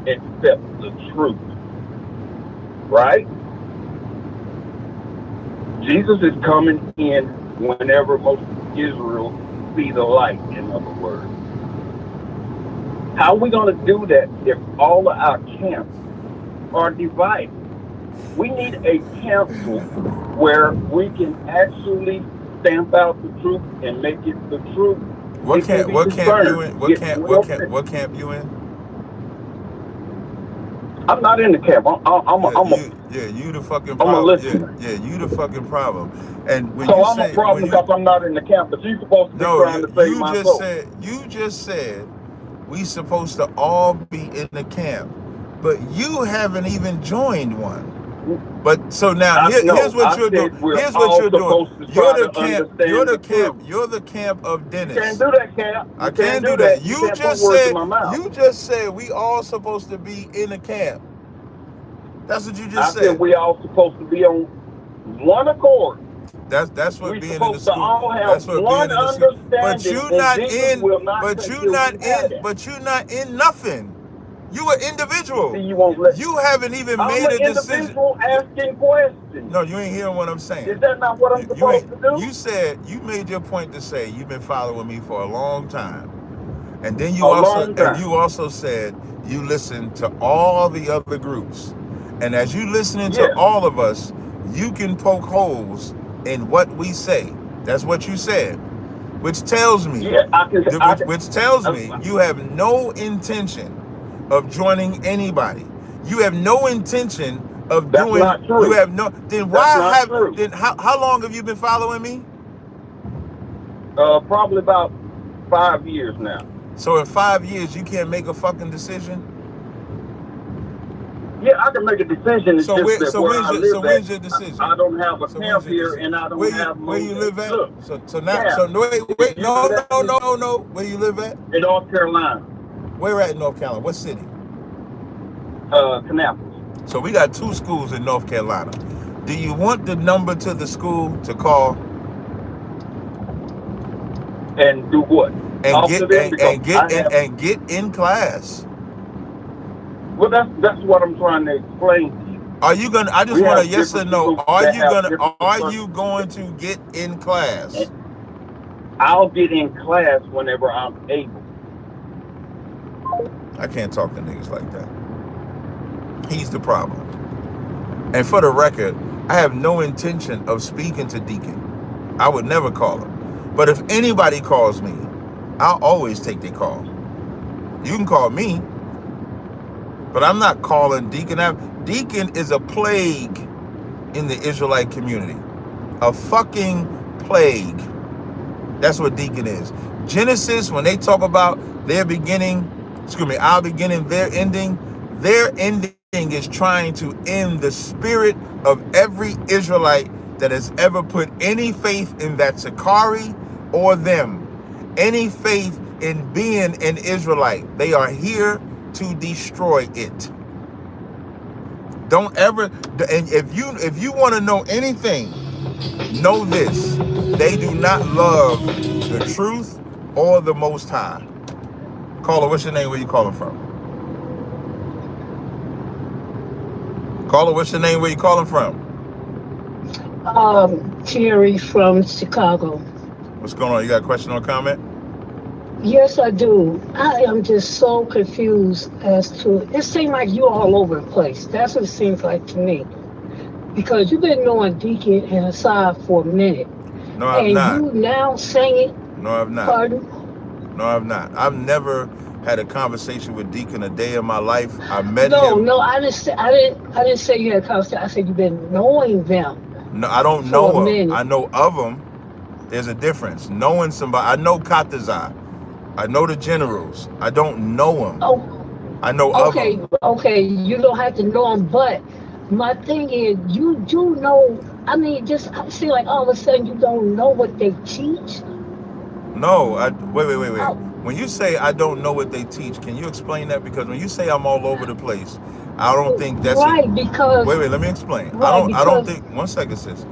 accept the truth. Right? Jesus is coming in whenever most of Israel see the light, in other words. How are we going to do that if all of our camps are divided? We need a council where we can actually stamp out the truth and make it the truth. What camp you in? What camp you in? I'm not in the camp. You the fucking problem. I'm a listener. Yeah, you the fucking problem. And when so I'm a problem because I'm not in the camp, but you're supposed to be trying to save my soul. You just said we supposed to all be in the camp, but you haven't even joined one. But so now here's what you're doing. Here's what you're doing. You're the camp. You're the camp of Dennis. You can't do that, camp. I can't do that. You just said we all supposed to be in the camp. That's what you just said. I said we all supposed to be on one accord. That's what we're being in the school. All have that's what one being in the school. But you're not in. But you're not in nothing. You an individual. You haven't even made a decision. I'm an individual asking questions. No, you ain't hearing what I'm saying. Is that not what I'm supposed to do? You said you made your point to say you've been following me for a long time, and then you also said you listen to all the other groups, and as you listening to all of us, you can poke holes in what we say. That's what you said, which tells me, you have no intention of joining anybody. You have no intention of doing. Not true. You have no. Then why have? True. Then how long have you been following me? Probably about 5 years now. So in 5 years, you can't make a fucking decision. Yeah, I can make a decision. It's when's your decision? I don't have a camp here, and I don't have where you live at. Look, so wait, no. Where you live at? In North Carolina. Where at in North Carolina? What city? Kannapolis. So we got 2 schools in North Carolina. Do you want the number to the school to call? And do what? And get in class. Well, that's what I'm trying to explain to you. Are you gonna? I just We want a have yes or different no. people that have different Are you perspectives. going to get in class? I'll get in class whenever I'm able. I can't talk to niggas like that. He's the problem. And for the record, I have no intention of speaking to Deacon. I would never call him. But if anybody calls me, I'll always take their call. You can call me, but I'm not calling Deacon. Deacon is a plague in the Israelite community. A fucking plague. That's what Deacon is. Genesis, when they talk about their beginning, our beginning, their ending is trying to end the spirit of every Israelite that has ever put any faith in that Sakari or them. Any faith in being an Israelite. They are here to destroy it. Don't ever, and if you want to know anything, know this: they do not love the truth or the Most High. Caller, what's your name? Where you calling from? Caller, what's your name? Where you calling from? Terry from Chicago. What's going on? You got a question or comment? Yes, I do. I am just so confused as to, it seems like you're all over the place. That's what it seems like to me. Because you've been knowing Deacon and Assad for a minute. No, I've and not. you now saying, No, I've not. Pardon? No, I've not. I've never had a conversation with Deacon a day in my life. I met No, him. no, I didn't say you had a conversation. I said you've been knowing them. No, I don't for know a him. minute. I know of him. There's a difference. Knowing somebody. I know Tazaryach. I know the generals. I don't know him. Oh, I know of him. okay, you don't have to know them, but my thing is, you do know. I mean, just I see like all of a sudden you don't know what they teach. No, wait. Oh, When you say I don't know what they teach, can you explain that? Because when you say I'm all over the place, I don't think that's right, because Wait, let me explain. right, I don't because think, one second, sis.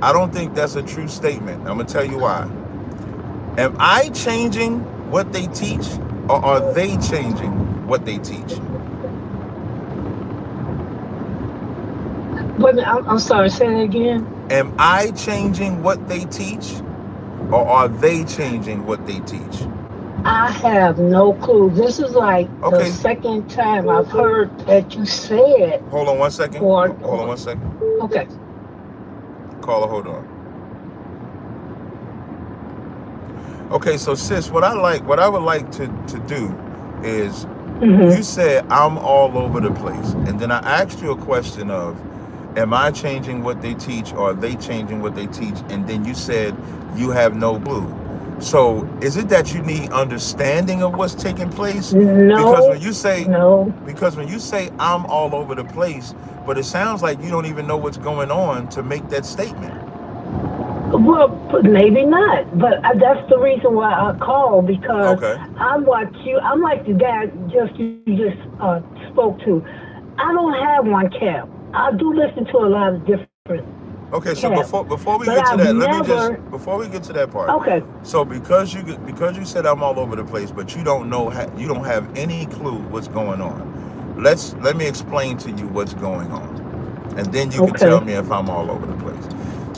I don't think that's a true statement. I'm gonna tell you why. Am I changing what they teach, or are they changing what they teach? wait a minute, I'm sorry, say that again. Am I changing what they teach, or are they changing what they teach? I have no clue. This is like the Okay, second time I've heard that you said, hold on one second. or, Hold on one second. okay. Caller, hold on. Okay, so sis, what I would like to do is, you said I'm all over the place, and then I asked you a question of, am I changing what they teach, or are they changing what they teach? And then you said you have no clue. So is it that you need understanding of what's taking place? Because when you say I'm all over the place, but it sounds like you don't even know what's going on to make that statement. Well, maybe not, but that's the reason why I called, because Okay. I'm like the guy you just spoke to. I don't have one camp. I do listen to a lot of different Okay, so camps, before we but get to I've that, before we get to that part. Okay. So because you said I'm all over the place, but you don't have any clue what's going on. Let me explain to you what's going on, and then you can tell me if I'm all over the place.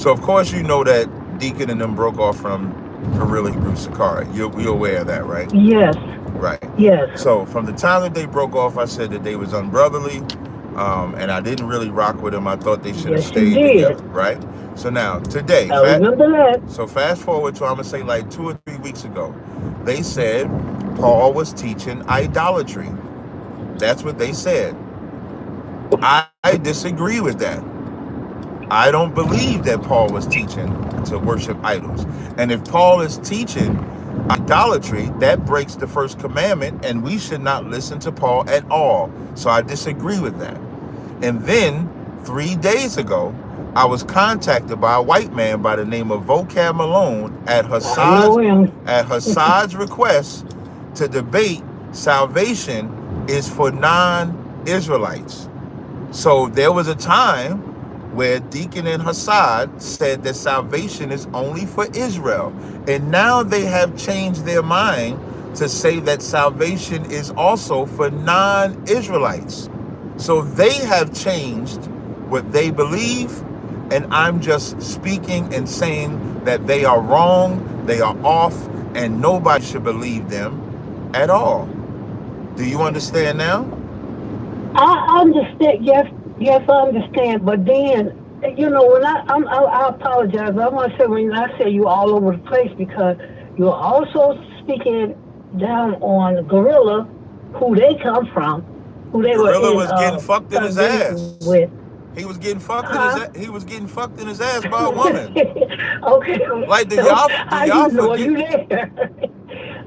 So of course you know that Deacon and them broke off from Guerrilla Hebrew Sakari. You're aware of that, right? Yes. Right. Yes. So from the time that they broke off, I said that they was unbrotherly, and I didn't really rock with them. I thought they should have stayed together, right? So now today, I remember that. so fast forward to, I'm gonna say like 2 or 3 weeks ago, they said Paul was teaching idolatry. That's what they said. I disagree with that. I don't believe that Paul was teaching to worship idols. And if Paul is teaching idolatry, that breaks the first commandment, and we should not listen to Paul at all. So I disagree with that. And then 3 days ago, I was contacted by a white man by the name of Vocab Malone at Hassad's request to debate salvation is for non-Israelites. So there was a time where Deacon and Hassad said that salvation is only for Israel. And now they have changed their mind to say that salvation is also for non-Israelites. So they have changed what they believe, and I'm just speaking and saying that they are wrong, they are off, and nobody should believe them at all. Do you understand now? I understand. Yes, I understand. But then, when I apologize. I want to say when I say you all over the place because you're also speaking down on Gorilla, who they come from, who they Gorilla were was getting fucked in his ass. with. He was getting fucked in his. He was getting fucked in his ass by a woman. Okay. Like, do So, y'all how you know forget? you there?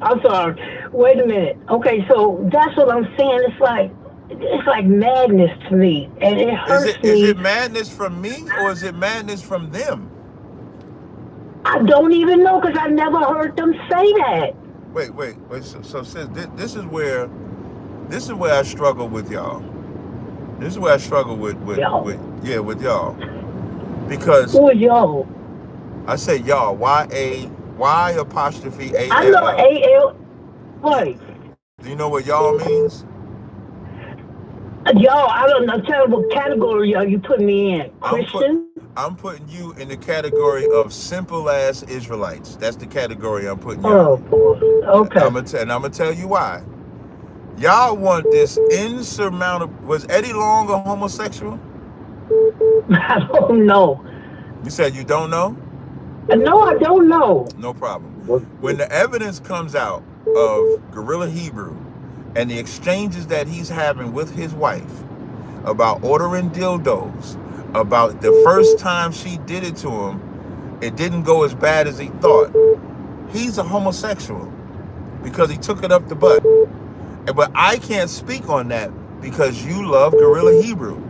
I'm sorry. Wait a minute. Okay, so that's what I'm saying. It's like madness to me, and it hurts me. Is it madness from me or is it madness from them? I don't even know because I never heard them say that. Wait. So sis, this is where I struggle with y'all. This is where I struggle with y'all. Because who is y'all? I say y'all. Y apostrophe A. I know A-L. Wait. Do you know what y'all means? Y'all, I don't know. Tell me what category you put me in. Christian? I'm putting you in the category of simple ass Israelites. That's the category I'm putting you in. Oh, okay. I'm gonna tell you why. Y'all want this insurmountable. Was Eddie Long a homosexual? I don't know. You said you don't know? No, I don't know. No problem. When the evidence comes out of Gorilla Hebrew and the exchanges that he's having with his wife about ordering dildos, about the first time she did it to him, it didn't go as bad as he thought. He's a homosexual because he took it up the butt. But I can't speak on that because you love Gorilla Hebrew.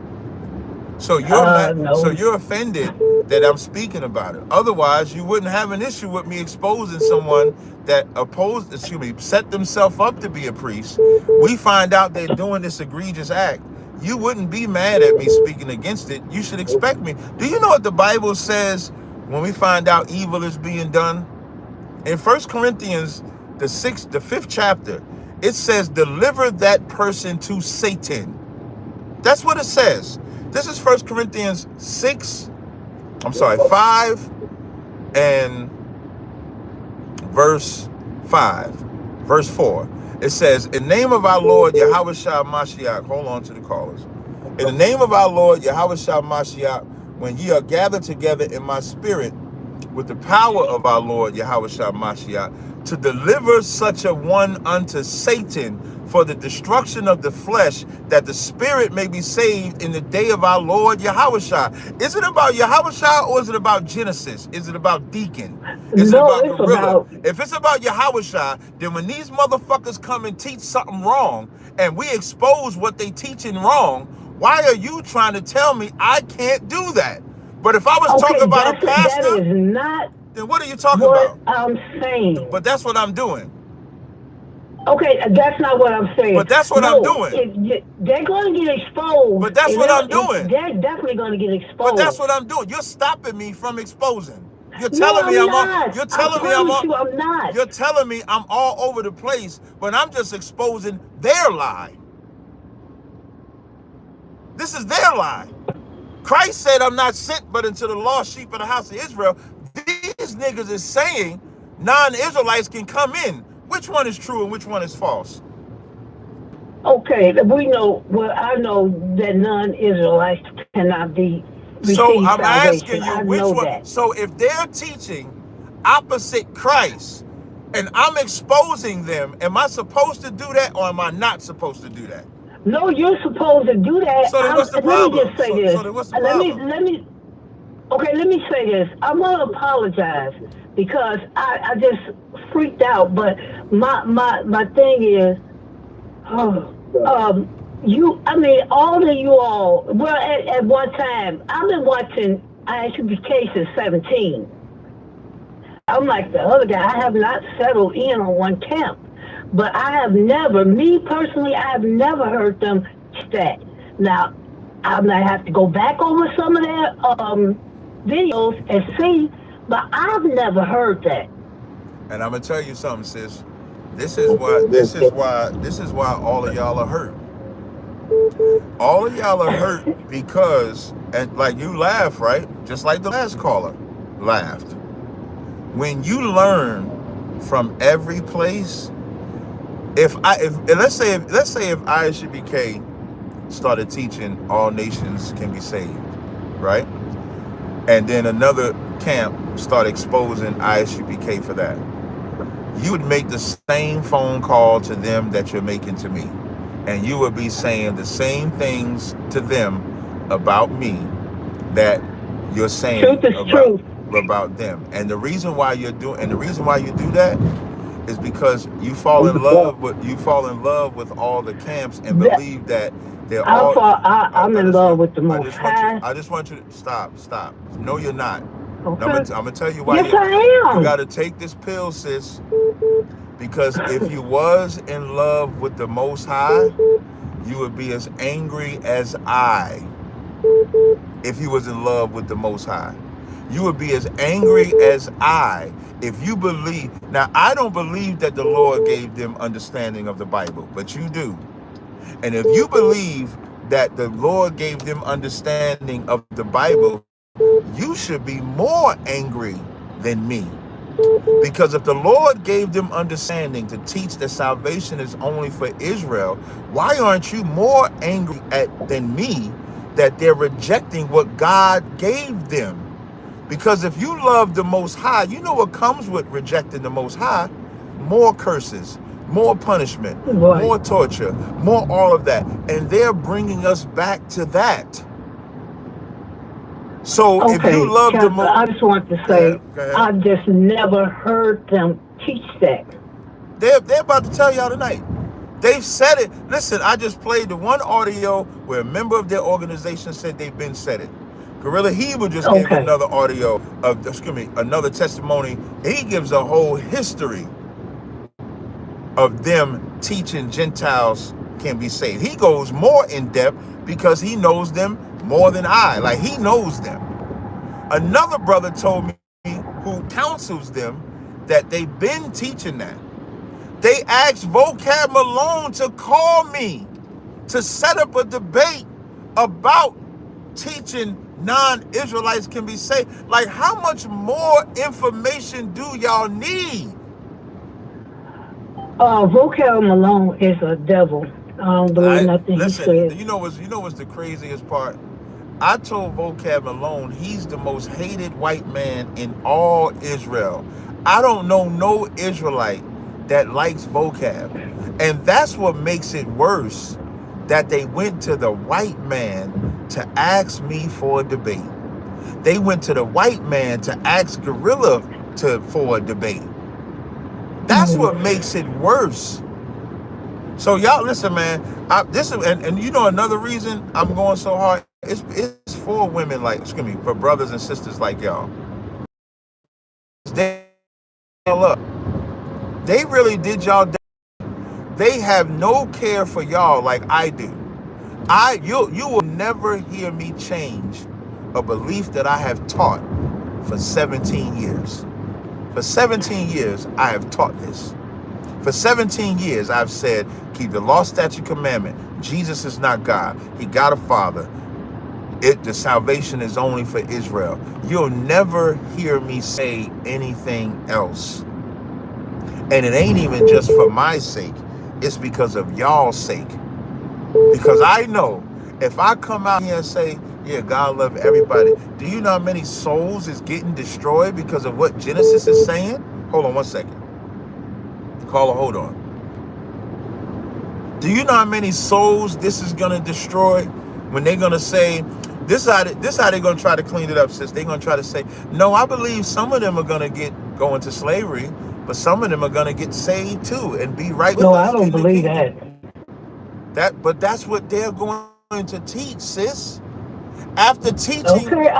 So you're offended that I'm speaking about it. Otherwise, you wouldn't have an issue with me exposing someone that set themselves up to be a priest. We find out they're doing this egregious act. You wouldn't be mad at me speaking against it. You should expect me. Do you know what the Bible says when we find out evil is being done? In 1 Corinthians, the 5th chapter, it says, deliver that person to Satan. That's what it says. This is 1 Corinthians 5 and verse 5, verse 4. It says, in the name of our Lord Yahushua Mashiach, hold on to the callers. In the name of our Lord Yahushua Mashiach, when ye are gathered together in my spirit, with the power of our Lord Yahushua Mashiach, to deliver such a one unto Satan for the destruction of the flesh, that the spirit may be saved in the day of our Lord Yahushua. Is it about Yahushua or is it about Genesis? Is it about Deacon? Is it about Gorilla? If it's about Yahushua, then when these motherfuckers come and teach something wrong and we expose what they teaching wrong, why are you trying to tell me I can't do that? But if I was talking about a pastor, that is not. Then what are you talking about? I'm saying. But that's what I'm doing. Okay, that's not what I'm saying. But that's what I'm doing. They're going to get exposed. But that's what I'm doing. They're definitely going to get exposed. But that's what I'm doing. You're stopping me from exposing. You're telling me I'm not. You're telling me I'm not. You're telling me I'm all over the place, but I'm just exposing their lie. This is their lie. Christ said, I'm not sent but into the lost sheep of the house of Israel. These niggas is saying non-Israelites can come in. Which one is true and which one is false? Okay, we know, well, I know that non-Israelites cannot be received So I'm salvation. asking you, which one? That. So if they're teaching opposite Christ and I'm exposing them, am I supposed to do that or am I not supposed to do that? No, you're supposed to do that. So then what's the problem? Let me just say this. So then what's the problem? Let me say this. I want to apologize because I just freaked out. But my thing is, all of you all, well, at one time, I've been watching ISUPK since 17. I'm like the other guy. I have not settled in on one camp. But I have never, me personally, I have never heard them teach that. Now, I might have to go back over some of their videos and see, but I've never heard that. And I'm gonna tell you something, sis. This is why all of y'all are hurt. All of y'all are hurt because And like you laugh, right? Just like the last caller laughed. When you learn from every place, if let's say if ISUBK started teaching all nations can be saved, right? And then another camp start exposing ISUBK for that, you would make the same phone call to them that you're making to me, and you would be saying the same things to them about me that you're saying about them. And the reason why you do that is because you fall in love with all the camps and believe that they're all. I'm in love with the Most High. I just want you to stop. No, you're not. Okay. I'm gonna tell you why. Yes, I am. You got to take this pill, sis. Because if you was in love with the Most High, you would be as angry as I. If you was in love with the Most High, you would be as angry as I. If you believe, now I don't believe that the Lord gave them understanding of the Bible, but you do. And if you believe that the Lord gave them understanding of the Bible, you should be more angry than me. Because if the Lord gave them understanding to teach that salvation is only for Israel, why aren't you more angry than me that they're rejecting what God gave them? Because if you love the Most High, you know what comes with rejecting the Most High? More curses, more punishment, Right. more torture, more all of that. And they're bringing us back to that. So if Okay, you love the Pastor, Most I just want to say, Go ahead. I just never heard them teach that. They're about to tell y'all tonight. They've said it. Listen, I just played the one audio where a member of their organization said they've been said it. Gorilla Hebrew just gave another audio of, another testimony. He gives a whole history of them teaching Gentiles can be saved. He goes more in depth because he knows them more than I. Like, he knows them. Another brother told me, who counsels them, that they've been teaching that. They asked Vocab Malone to call me to set up a debate about teaching non-Israelites can be saved. Like, how much more information do y'all need? Vocab Malone is a devil. I don't believe nothing he says. You know what's the craziest part? I told Vocab Malone he's the most hated white man in all Israel. I don't know no Israelite that likes Vocab. And that's what makes it worse, that they went to the white man to ask me for a debate. They went to the white man to ask Gorilla for a debate. That's what makes it worse. So y'all listen, man. And you know another reason I'm going so hard. It's for women for brothers and sisters like y'all. They really did y'all. They have no care for y'all like I do. You will never hear me change a belief that I have taught for 17 years. For 17 years, I have taught this. For 17 years, I've said, keep the law, statute, commandment. Jesus is not God. He got a father. The salvation is only for Israel. You'll never hear me say anything else. And it ain't even just for my sake. It's because of y'all's sake. Because I know if I come out here and say, yeah, God love everybody. Do you know how many souls is getting destroyed because of what Genesis is saying? Hold on one second. Caller, hold on. Do you know how many souls this is going to destroy when they're going to say, this how they're going to try to clean it up, sis. They're going to try to say, no, I believe some of them are going to go into slavery, but some of them are going to get saved too and be right with us. No, I don't believe that. But that's what they're going to teach, sis. After teaching the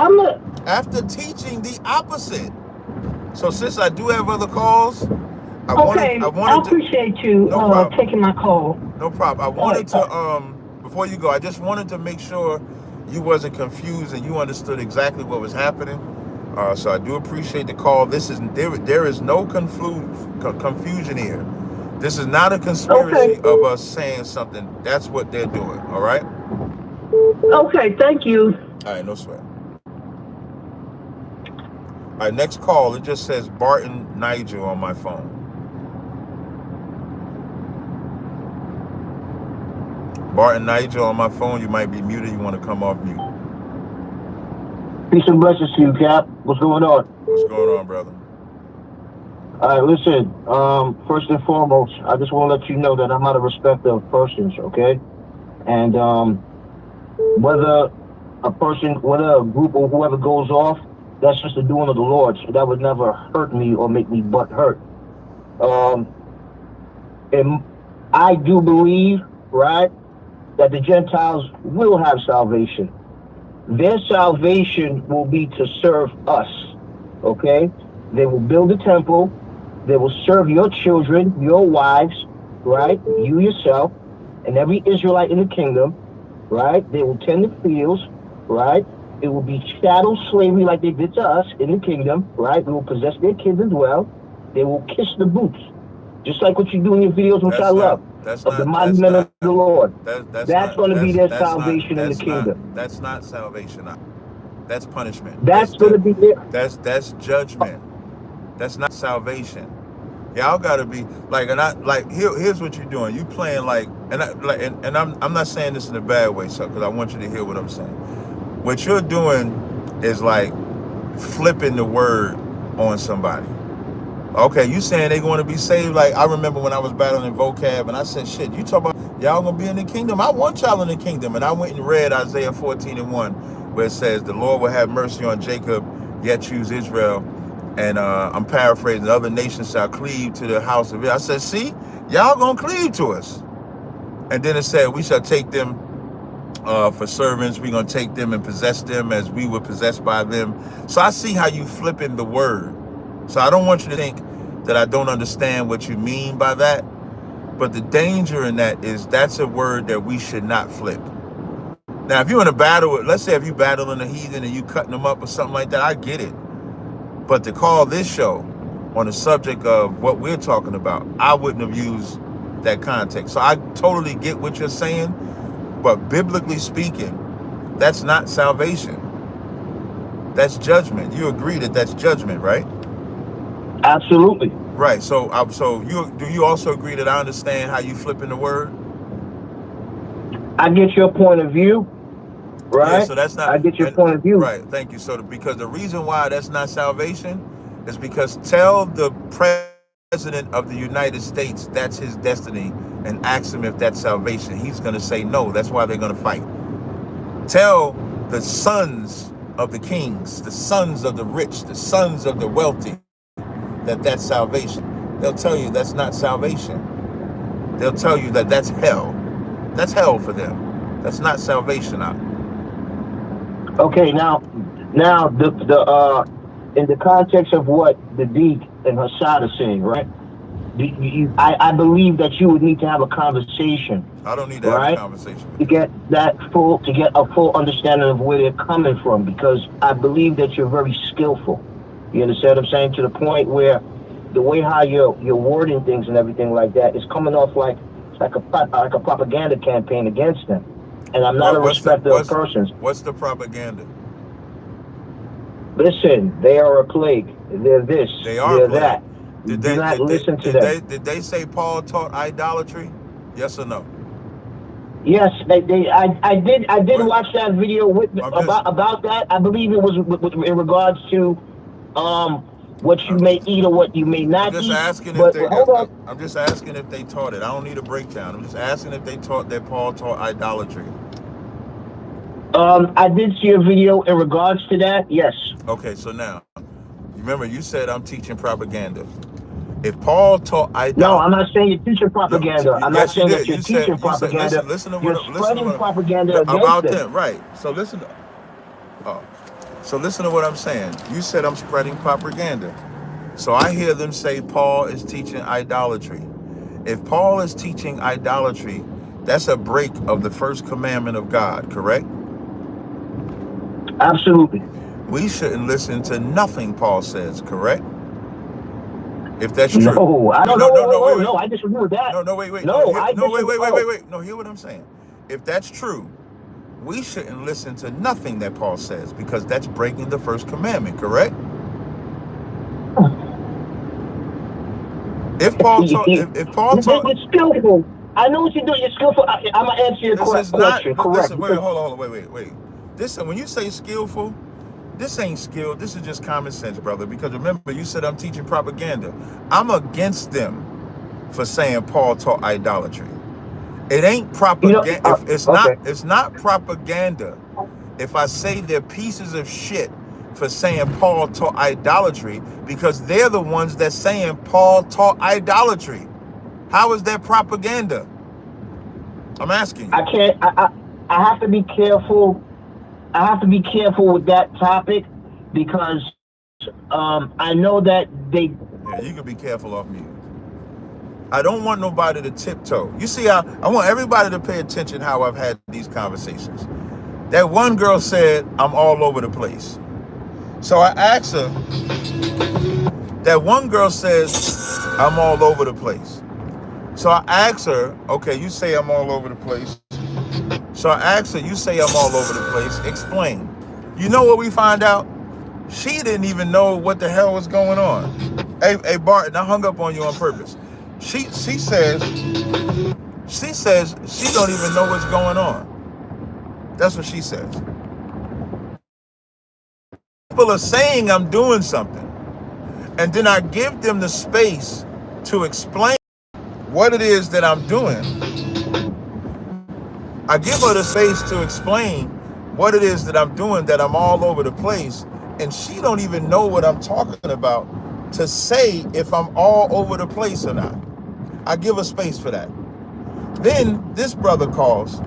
opposite. So, sis, I do have other calls. I appreciate you taking my call. No problem. I wanted to before you go, I just wanted to make sure you wasn't confused and you understood exactly what was happening. So I do appreciate the call. There is no confusion here. This is not a conspiracy of us saying something. That's what they're doing. All right. Okay. Thank you. All right, no sweat. All right, next call. It just says Barton Nigel on my phone. Barton Nigel on my phone. You might be muted. You want to come off mute. Peace and blessings to you, Cap. What's going on? What's going on, brother? All right, listen. First and foremost, I just want to let you know that I'm not a respecter of persons, okay? And whether a person, whether a group or whoever goes off, that's just the doing of the Lord. So that would never hurt me or make me butt hurt. And I do believe, right, that the Gentiles will have salvation. Their salvation will be to serve us, okay? They will build a temple. They will serve your children, your wives, right? You yourself, and every Israelite in the kingdom, right? They will tend the fields, right? It will be chattel slavery like they did to us in the kingdom, right? They will possess their kids as well. They will kiss the boots, just like what you do in your videos, which I love. Of the mighty men of the Lord. That's going to be their salvation in the kingdom. That's not salvation. That's punishment. That's going to be their. That's judgment. That's not salvation. Y'all gotta be like, and I like here's what you're doing. You playing like, and I'm not saying this in a bad way, so because I want you to hear what I'm saying. What you're doing is like flipping the word on somebody. Okay, you saying they going to be saved? Like, I remember when I was battling vocab and I said, shit, you talk about y'all gonna be in the kingdom? I want y'all in the kingdom. And I went and read Isaiah 14:1, where it says, the Lord will have mercy on Jacob, yet choose Israel. And I'm paraphrasing, other nations shall cleave to the house of Israel. I said, see, y'all gonna cleave to us. And then it said, we shall take them for servants. We're gonna take them and possess them as we were possessed by them. So I see how you flipping the word. So I don't want you to think that I don't understand what you mean by that. But the danger in that is that's a word that we should not flip. Now, if you're in a battle, let's say if you battling a heathen and you cutting them up or something like that, I get it. But to call this show on the subject of what we're talking about, I wouldn't have used that context. So I totally get what you're saying, but biblically speaking, that's not salvation. That's judgment. You agree that that's judgment, right? Absolutely. Right. So do you also agree that I understand how you flipping the word? I get your point of view. Right. Yeah, so that's not. I get your point of view. Right. Thank you. So because the reason why that's not salvation is because tell the president of the United States that's his destiny and ask him if that's salvation. He's going to say no. That's why they're going to fight. Tell the sons of the kings, the sons of the rich, the sons of the wealthy that that's salvation. They'll tell you that's not salvation. They'll tell you that that's hell. That's hell for them. That's not salvation. Okay, now the in the context of what the Deek and Hassad are saying, right? I believe that you would need to have a conversation. I don't need to have a conversation to get a full understanding of where they're coming from, because I believe that you're very skillful. You understand what I'm saying? To the point where the way how you're wording things and everything like that is coming off like a propaganda campaign against them. And I'm not a respecter of persons. What's the propaganda? Listen, they are a plague. They're this. They're that. Do not listen to them. Did they say Paul taught idolatry? Yes or no? Yes, I did watch that video about that. I believe it was in regards to what you may eat or what you may not eat. I'm just asking if they taught it. I don't need a breakdown. I'm just asking if they taught that Paul taught idolatry. I did see a video in regards to that. Yes. Okay, so now, remember you said I'm teaching propaganda. If Paul taught idolatry, no, I'm not saying you're teaching propaganda. I'm not saying that you're teaching propaganda. Listen to you're spreading propaganda about them, right? So listen to what I'm saying. You said I'm spreading propaganda. So I hear them say Paul is teaching idolatry. If Paul is teaching idolatry, that's a break of the first commandment of God, correct? Absolutely. We shouldn't listen to nothing Paul says, correct? If that's true. No, I don't know. No, I disagree with that. Wait. No, wait. No, hear what I'm saying. If that's true, we shouldn't listen to nothing that Paul says because that's breaking the first commandment, correct? If Paul taught, You're skillful. I know what you're doing. You're skillful. I'm gonna answer your question. Correct. Wait, hold on. Wait. This, when you say skillful, this ain't skill. This is just common sense, brother. Because remember, you said I'm teaching propaganda. I'm against them for saying Paul taught idolatry. It ain't propaganda. It's not propaganda. If I say they're pieces of shit for saying Paul taught idolatry, because they're the ones that's saying Paul taught idolatry. How is that propaganda? I'm asking you. I can't. I have to be careful. I have to be careful with that topic because I know that they. Yeah, you can be careful off mute. I don't want nobody to tiptoe. You see, I want everybody to pay attention how I've had these conversations. That one girl said, I'm all over the place. So I asked her, that one girl says, I'm all over the place. So I asked her, okay, you say I'm all over the place. So I asked her, you say I'm all over the place. Explain. You know what we find out? She didn't even know what the hell was going on. Hey, Barton, I hung up on you on purpose. She says she don't even know what's going on. That's what she says. People are saying I'm doing something, and then I give them the space to explain what it is that I'm doing. I give her the space to explain what it is that I'm doing, that I'm all over the place, and she don't even know what I'm talking about to say if I'm all over the place or not. I give her space for that. Then this brother calls,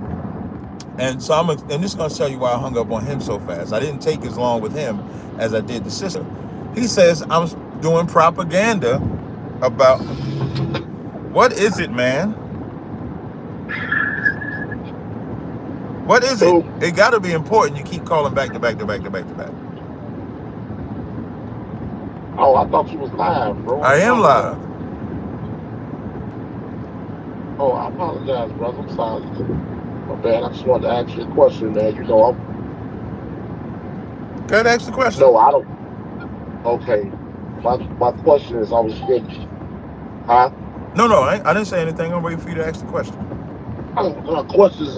and so and this is going to tell you why I hung up on him so fast. I didn't take as long with him as I did the sister. He says, I'm doing propaganda about, what is it, man? What is it? It got to be important. You keep calling back to back. Oh, I thought you was live, bro. I am live. Oh, I apologize, brother. I'm sorry. My bad. I just wanted to ask you a question, man. You know, Go ahead, ask the question. No, I don't. Okay. My question is, I was finished. Huh? No, I didn't say anything. I'm waiting for you to ask the question. My question is,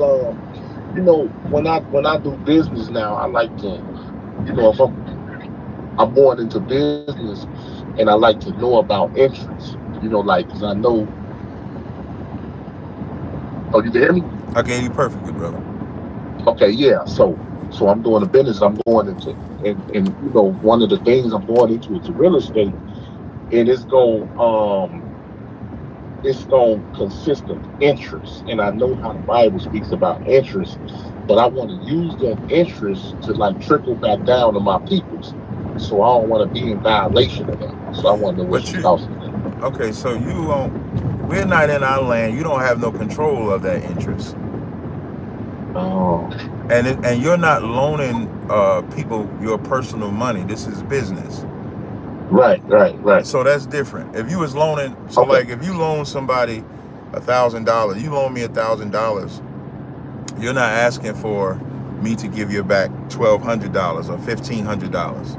you know, when I do business now, I like to, you know, if I'm going into business, and I like to know about interest. You know, like, because I know. Oh, you can hear me? I can hear you perfectly, brother. Okay, yeah. So I'm doing a business. I'm going into, and you know, one of the things I'm going into is real estate, and it's going consist of interest. And I know how the Bible speaks about interest, but I want to use that interest to like trickle back down to my peoples. So I don't want to be in violation of that. So I want to know what your thoughts on that. Okay, so we're not in our land. You don't have no control of that interest. Oh. And you're not loaning people your personal money. This is business. Right. So that's different. If you was loaning, like if you loan somebody $1,000, you loan me $1,000, you're not asking for me to give you back $1,200 or $1,500.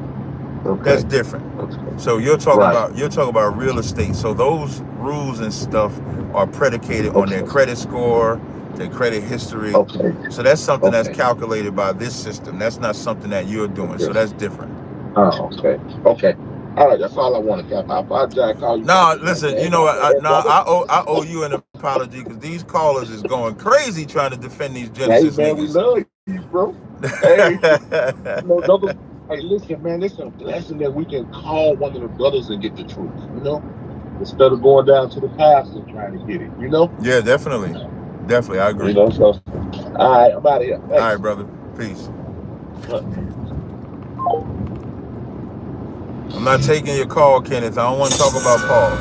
Okay. That's different. Okay. So you're talking about real estate. So those rules and stuff are predicated on their credit score, their credit history. Okay. So that's something that's calculated by this system. That's not something that you're doing. Okay. So that's different. Oh, okay. All right, that's all I wanted, Cap. I apologize. Call you. No, listen. You know what? I owe you an apology because these callers is going crazy trying to defend these Genesis niggas. We love you, bro. Hey, listen, man. It's a blessing that we can call one of the brothers and get the truth. You know, instead of going down to the pastor trying to get it. You know. Yeah, definitely. I agree. You know, so all right, I'm out of here. Thanks. All right, brother. Peace. I'm not taking your call, Kenneth. I don't want to talk about Paul.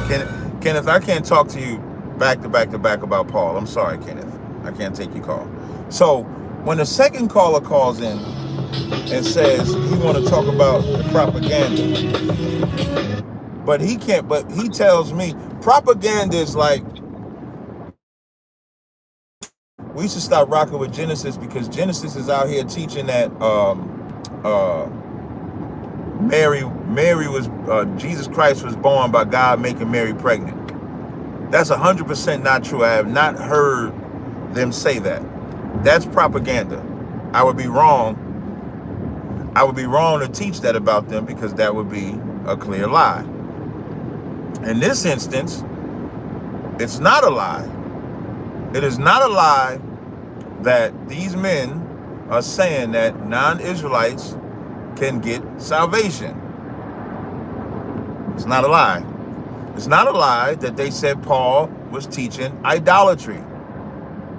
Kenneth, I can't talk to you back to back about Paul. I'm sorry, Kenneth. I can't take your call. So when the second caller calls in and says he want to talk about the propaganda, but he can't, but he tells me propaganda is like we should stop rocking with Genesis, because Genesis is out here teaching that Mary was Jesus Christ was born by God making Mary pregnant. That's 100% not true. I have not heard them say that. That's propaganda. I would be wrong. I would be wrong to teach that about them, because that would be a clear lie. In this instance, it's not a lie. It is not a lie that these men are saying that non-Israelites can get salvation. It's not a lie. It's not a lie that they said Paul was teaching idolatry.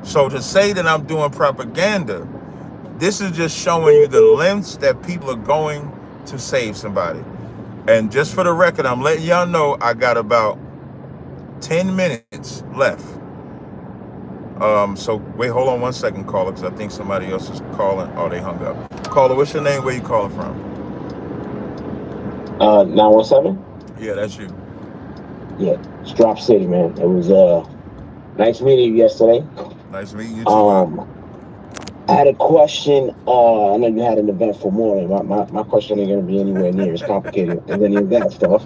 So to say that I'm doing propaganda, this is just showing you the lengths that people are going to save somebody. And just for the record, I'm letting y'all know I got about 10 minutes left. So wait, hold on one second, caller, because I think somebody else is calling. Oh, they hung up. Caller, what's your name? Where you calling from? 917? Yeah, that's you. Yeah, it's Drop City, man. It was nice meeting you yesterday. Nice meeting you too. I had a question. I know you had an eventful morning. My question ain't gonna be anywhere near as complicated as any of that stuff.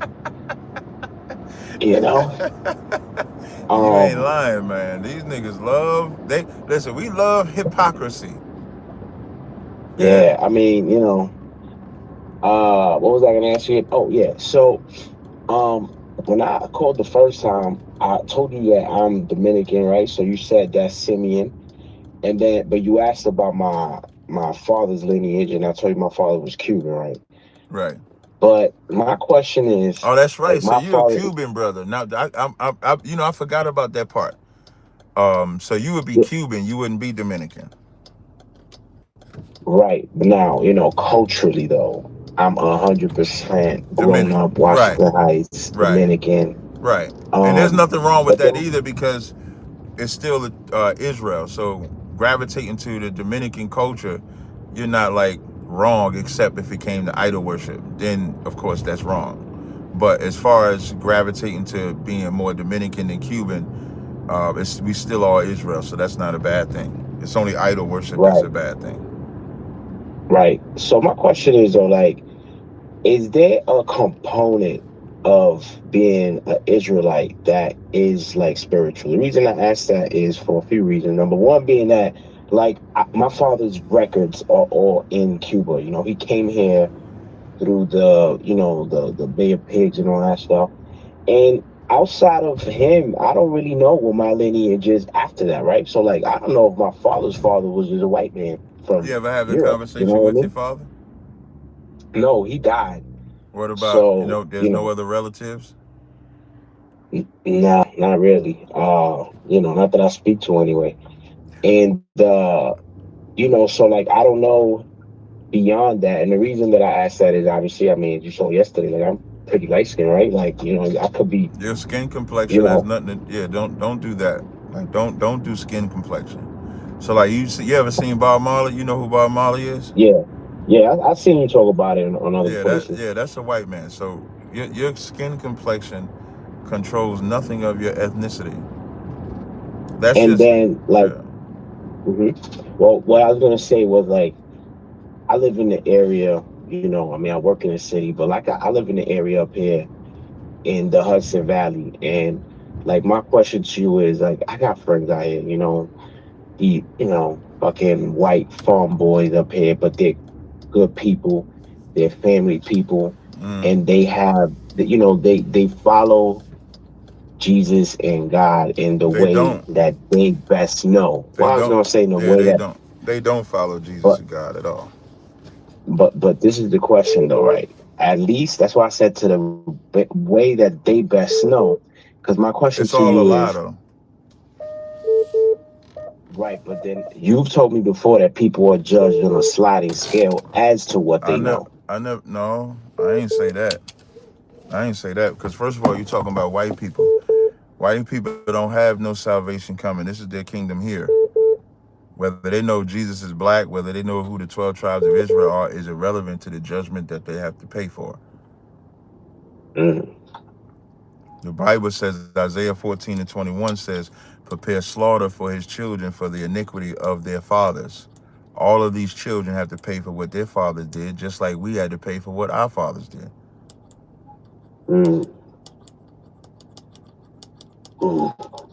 You know? You ain't lying, man. These niggas listen, we love hypocrisy. Yeah, I mean, you know, what was I gonna ask you? Oh yeah. So when I called the first time, I told you that I'm Dominican, right? So you said that's Simeon. And then, but you asked about my father's lineage, and I told you my father was Cuban, right? Right. But my question is, oh, that's right. Like, So you're a Cuban brother. Now, I forgot about that part. So you would be Cuban. You wouldn't be Dominican. Right. But now, you know, culturally though, I'm 100% grown up, Washington Heights, Dominican. Right. And there's nothing wrong with that either, because it's still Israel. So gravitating to the Dominican culture, you're not like wrong, except if it came to idol worship. Then of course that's wrong. But as far as gravitating to being more Dominican than Cuban, we still are Israel. So that's not a bad thing. It's only idol worship that's a bad thing. Right. So my question is though, like, is there a component of being an Israelite that is like spiritual? The reason I ask that is for a few reasons. Number one being that, like, my father's records are all in Cuba. You know, he came here through the Bay of Pigs and all that stuff. And outside of him, I don't really know what my lineage is after that, right? So like, I don't know if my father's father was just a white man from You ever have a Europe, conversation with your father? No, he died. What about, there's no other relatives? Nah, not really. Not that I speak to anyway. And, so like, I don't know beyond that. And the reason that I asked that is obviously, I mean, you saw yesterday, like, I'm pretty light skinned, right? Like, I could be. Your skin complexion has nothing to, don't do that. Like, don't do skin complexion. So like, you ever seen Bob Marley? You know who Bob Marley is? Yeah, I've seen you talk about it on other places. That's a white man. So your skin complexion controls nothing of your ethnicity. Well, what I was gonna say was, like, I live in the area. I mean, I work in the city, but like, I live in the area up here in the Hudson Valley, and like, my question to you is, like, I got friends out here, fucking white farm boys up here, but they're good people, they're family people, and they have, they follow Jesus and God in the way that they best know. They don't follow Jesus and God at all. But this is the question though, right? At least that's why I said to the way that they best know, because my question to you is, it's all a lie though. Right, but then you've told me before that people are judged on a sliding scale as to what they know. I ain't say that. Because first of all, you're talking about white people. White people don't have no salvation coming. This is their kingdom here. Whether they know Jesus is black, whether they know who the 12 tribes of Israel are, is irrelevant to the judgment that they have to pay for. The Bible says, Isaiah 14:21 says, prepare slaughter for his children for the iniquity of their fathers. All of these children have to pay for what their fathers did, just like we had to pay for what our fathers did.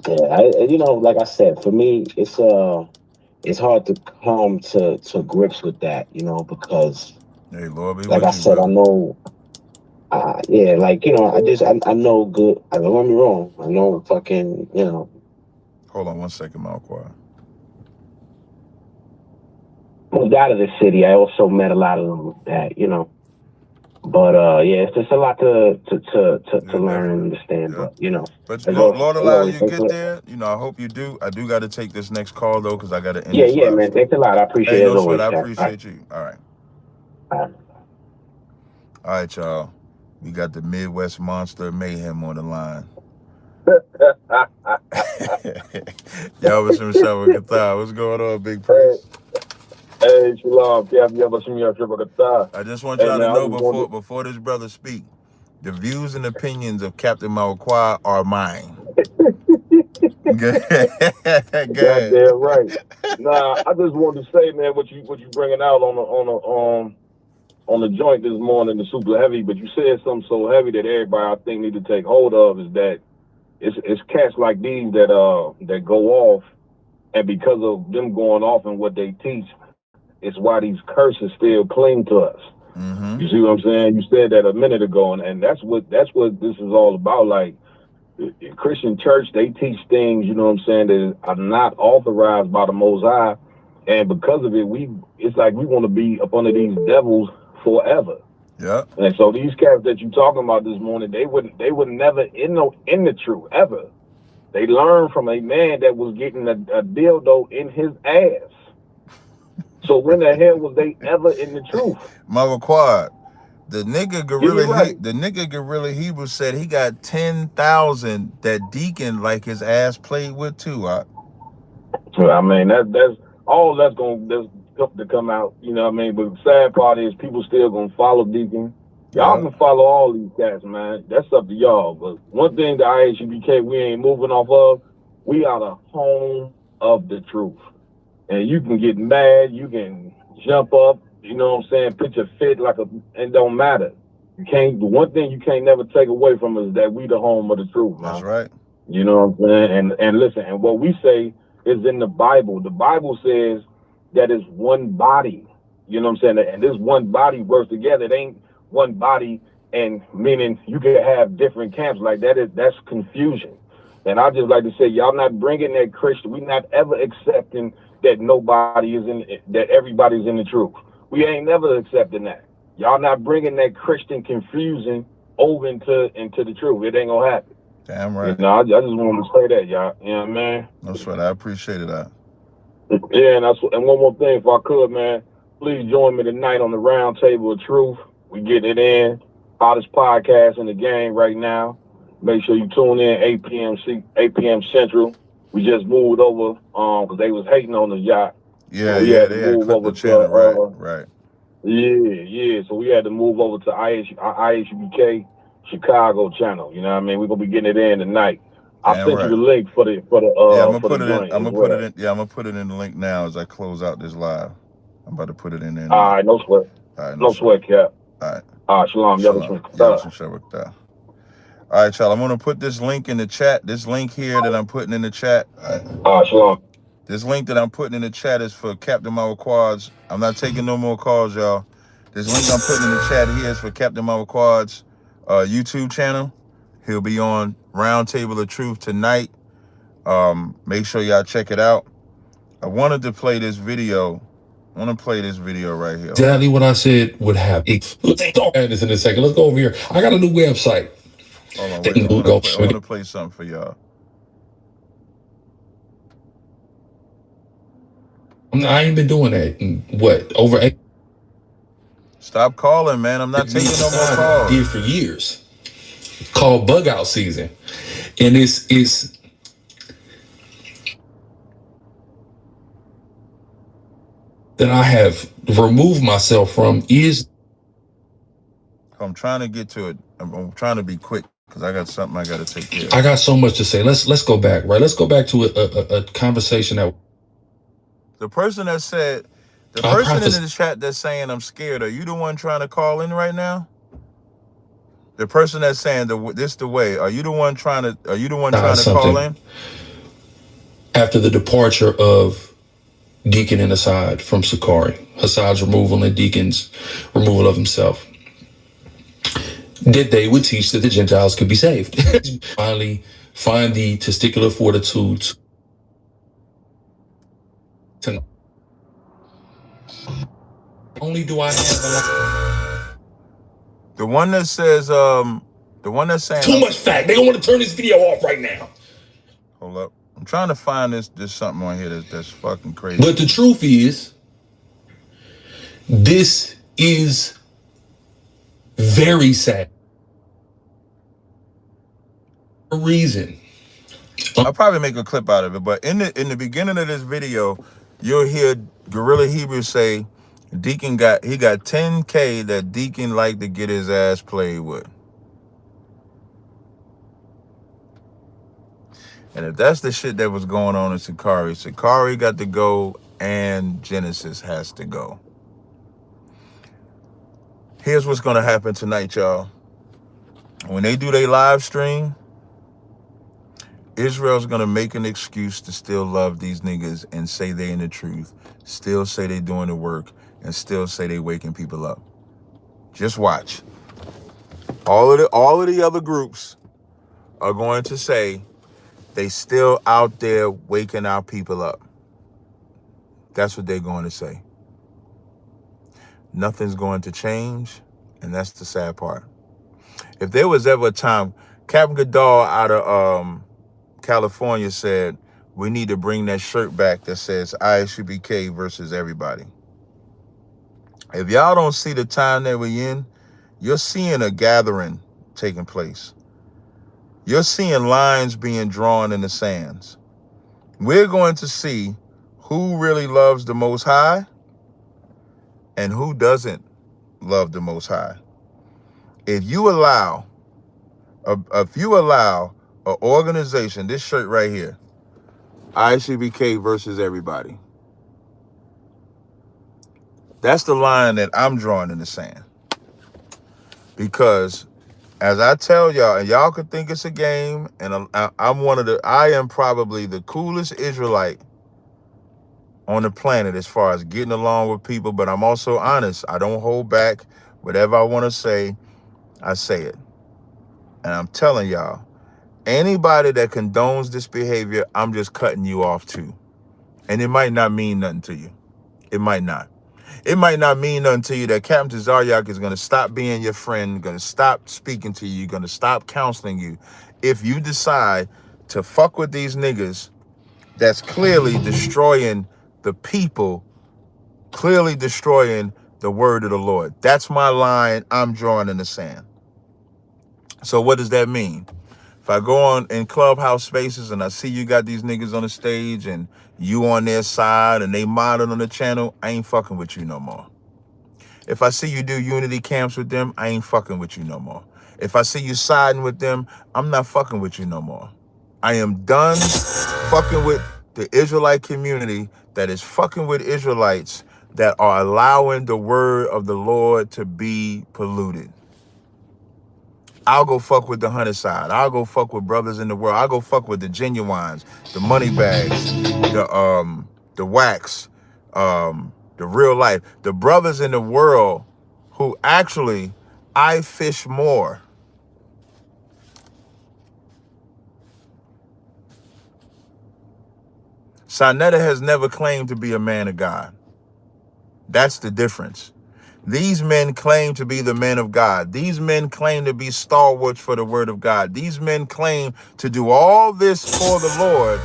Yeah, like I said, for me, it's hard to come to grips with that, because, Hey, Lord be like with I you, said, I brother. know, I know good. I don't get me wrong. I know fucking, Hold on one second, Malquad. moved out of the city. I also met a lot of them that, But it's just a lot to learn and understand. Yeah. But But Lord allow you get there. I hope you do. I do got to take this next call though, because I got to end this live. man. Thanks a lot. I appreciate Hey, it no as sweat. always. I All right. appreciate you. All right. All right, y'all. We got the Midwest Monster Mayhem on the line. Y'all was from Shabbat Qatar. What's going on, Big Priest? Hey, Shalom. I just want y'all to know before this brother speak, the views and opinions of Captain Malquad are mine. Goddamn right. Nah, I just wanted to say, man, what you bringing out on the joint this morning, the super heavy, but you said something so heavy that everybody I think need to take hold of is that it's cats like these that go off, and because of them going off and what they teach, it's why these curses still cling to us. Mm-hmm. You see what I'm saying? You said that a minute ago, and that's what this is all about. Like, Christian church, they teach things, you know what I'm saying, that are not authorized by the Most High, and because of it, it's like we want to be up under these devils forever. Yeah. And so these cats that you talking about this morning, they would never in the truth ever. They learned from a man that was getting a dildo in his ass. So when the hell was they ever in the truth? Malquad, the nigga Gorilla Hebrew said he got 10,000 that Deacon like his ass played with too. I mean, that's all that's to come out, you know what I mean? But the sad part is people still gonna follow Deacon. Y'all can follow all these cats, man. That's up to y'all. But one thing the IHUBK we ain't moving off of, we are the home of the truth. And you can get mad, you can jump up, you know what I'm saying, pitch a fit it don't matter. The one thing you can't never take away from us is that we the home of the truth, man. That's right. You know what I'm saying? And listen, and what we say is in the Bible. The Bible says that it's one body. You know what I'm saying? And this one body works together. It ain't one body, and meaning you can have different camps like that. That's confusion. And I just like to say, y'all not bringing that Christian. We not ever accepting that that everybody's in the truth. We ain't never accepting that. Y'all not bringing that Christian confusion over into the truth. It ain't gonna happen. Damn right. I just wanted to say that, y'all. You know what I mean? No sweat. I appreciate that. Yeah, and one more thing, if I could, man, please join me tonight on the Round Table of Truth. We getting it in. Hottest podcast in the game right now. Make sure you tune in 8 p.m. Central. We just moved over because they was hating on the yacht. Yeah, so they had clipped the channel, right. Yeah. So we had to move over to IHBK Chicago channel. You know what I mean? We're gonna be getting it in tonight. I sent you the link for the I'm gonna put it in. I'm gonna put it in the link now as I close out this live. I'm about to put it in there. All right, no sweat. All right, no sweat, Cap. All right. Shalom. All right, y'all. I'm gonna put this link in the chat. This link here that I'm putting in the chat. Shalom. This link that I'm putting in the chat is for Captain Malquad's. I'm not taking no more calls, y'all. This link I'm putting in the chat here is for Captain Malquad's YouTube channel. He'll be on Round Table of Truth tonight. Make sure y'all check it out. I wanted to play this video. I want to play this video right here. Exactly what I said would happen. Let's add this in a second. Let's go over here. I got a new website. Hold on, wait. I want to play something for y'all. I ain't been doing that in over 8. Stop calling, man. I'm not taking no more calls. Did for years. Called bug out season. And it's that I have removed myself from is I'm trying to get to it. I'm trying to be quick because I got something I got to take care of. I got so much to say. Let's go back, right? Let's go back to a conversation that the person that said, the person in the chat that's saying I'm scared, are you the one trying to call in right now? The person that's saying this the way, are you the one trying to call in? After the departure of Deacon and Hassad from Sakari, Hassad's removal and Deacon's removal of himself, that they would teach that the Gentiles could be saved. Finally, find the testicular fortitude to only do I have the one that says the one that's saying too much fact. They don't want to turn this video off right now. Hold up. I'm trying to find this something on here that's fucking crazy. But the truth is, this is very sad. A reason. I'll probably make a clip out of it, but in the beginning of this video, you'll hear Gorilla Hebrew say Deacon got 10K that Deacon liked to get his ass played with. And if that's the shit that was going on in Sakari got to go and Genesis has to go. Here's what's going to happen tonight, y'all. When they do their live stream, Israel's going to make an excuse to still love these niggas and say they in the truth, still say they doing the work, and still say they waking people up. Just watch. All of the other groups are going to say they still out there waking our people up. That's what they're going to say. Nothing's going to change, and that's the sad part. If there was ever a time, Captain Goodall out of California said, we need to bring that shirt back that says ISUBK versus everybody. If y'all don't see the time that we're in, you're seeing a gathering taking place. You're seeing lines being drawn in the sands. We're going to see who really loves the Most High and who doesn't love the Most High. If you allow an organization, this shirt right here, ICBK versus everybody, that's the line that I'm drawing in the sand. Because as I tell y'all, and y'all could think it's a game, and I am probably the coolest Israelite on the planet as far as getting along with people, but I'm also honest. I don't hold back. Whatever I want to say, I say it. And I'm telling y'all, anybody that condones this behavior, I'm just cutting you off too. And it might not mean nothing to you. It might not. It might not mean nothing to you that Captain Tazaryach is going to stop being your friend, going to stop speaking to you, going to stop counseling you. If you decide to fuck with these niggas that's clearly destroying the people, clearly destroying the word of the Lord. That's my line I'm drawing in the sand. So what does that mean? If I go on in clubhouse spaces and I see you got these niggas on the stage and you on their side and they modded on the channel, I ain't fucking with you no more. If I see you do unity camps with them, I ain't fucking with you no more. If I see you siding with them, I'm not fucking with you no more. I am done fucking with the Israelite community that is fucking with Israelites that are allowing the word of the Lord to be polluted. I'll go fuck with the hunter side. I'll go fuck with brothers in the world. I'll go fuck with the genuines, the money bags, the wax, the real life, the brothers in the world who actually I fish more. Sarnetta has never claimed to be a man of God. That's the difference. These men claim to be the men of God. These men claim to be stalwarts for the word of God. These men claim to do all this for the Lord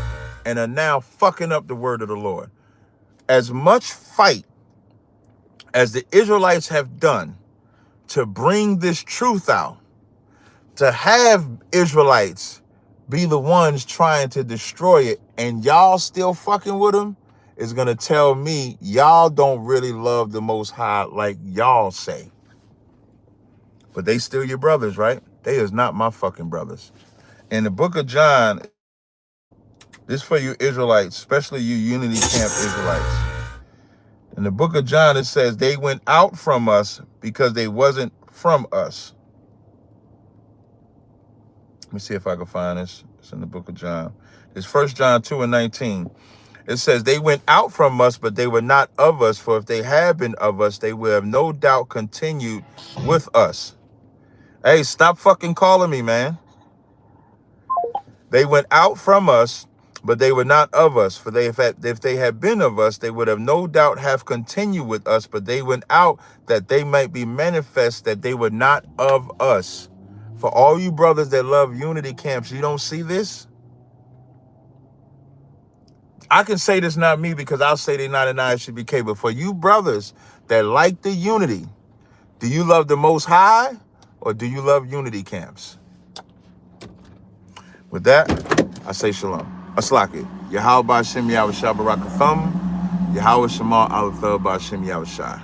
and are now fucking up the word of the Lord. As much fight as the Israelites have done to bring this truth out, to have Israelites be the ones trying to destroy it, and y'all still fucking with them, is going to tell me y'all don't really love the Most High like y'all say. But they still your brothers, right? They is not my fucking brothers. In the book of John, this for you Israelites, especially you Unity Camp Israelites. In the book of John, it says they went out from us because they wasn't from us. Let me see if I can find this. It's in the book of John. It's 1 John 2:19. It says they went out from us, but they were not of us. For if they had been of us, they would have no doubt continued with us. Hey, stop fucking calling me, man. They went out from us, but they were not of us. For if they had been of us, they would have no doubt have continued with us. But they went out that they might be manifest that they were not of us. For all you brothers that love unity camps, you don't see this? I can say this not me because I'll say they not an ISBK. But for you brothers that like the unity, do you love the Most High or do you love unity camps? With that, I say shalom. Aslaki. Yahweh Ba'Shem Yahweh Shabbat Rakathem. Yahweh Shema Al-Thel Ba'Shem Yahweh Shai.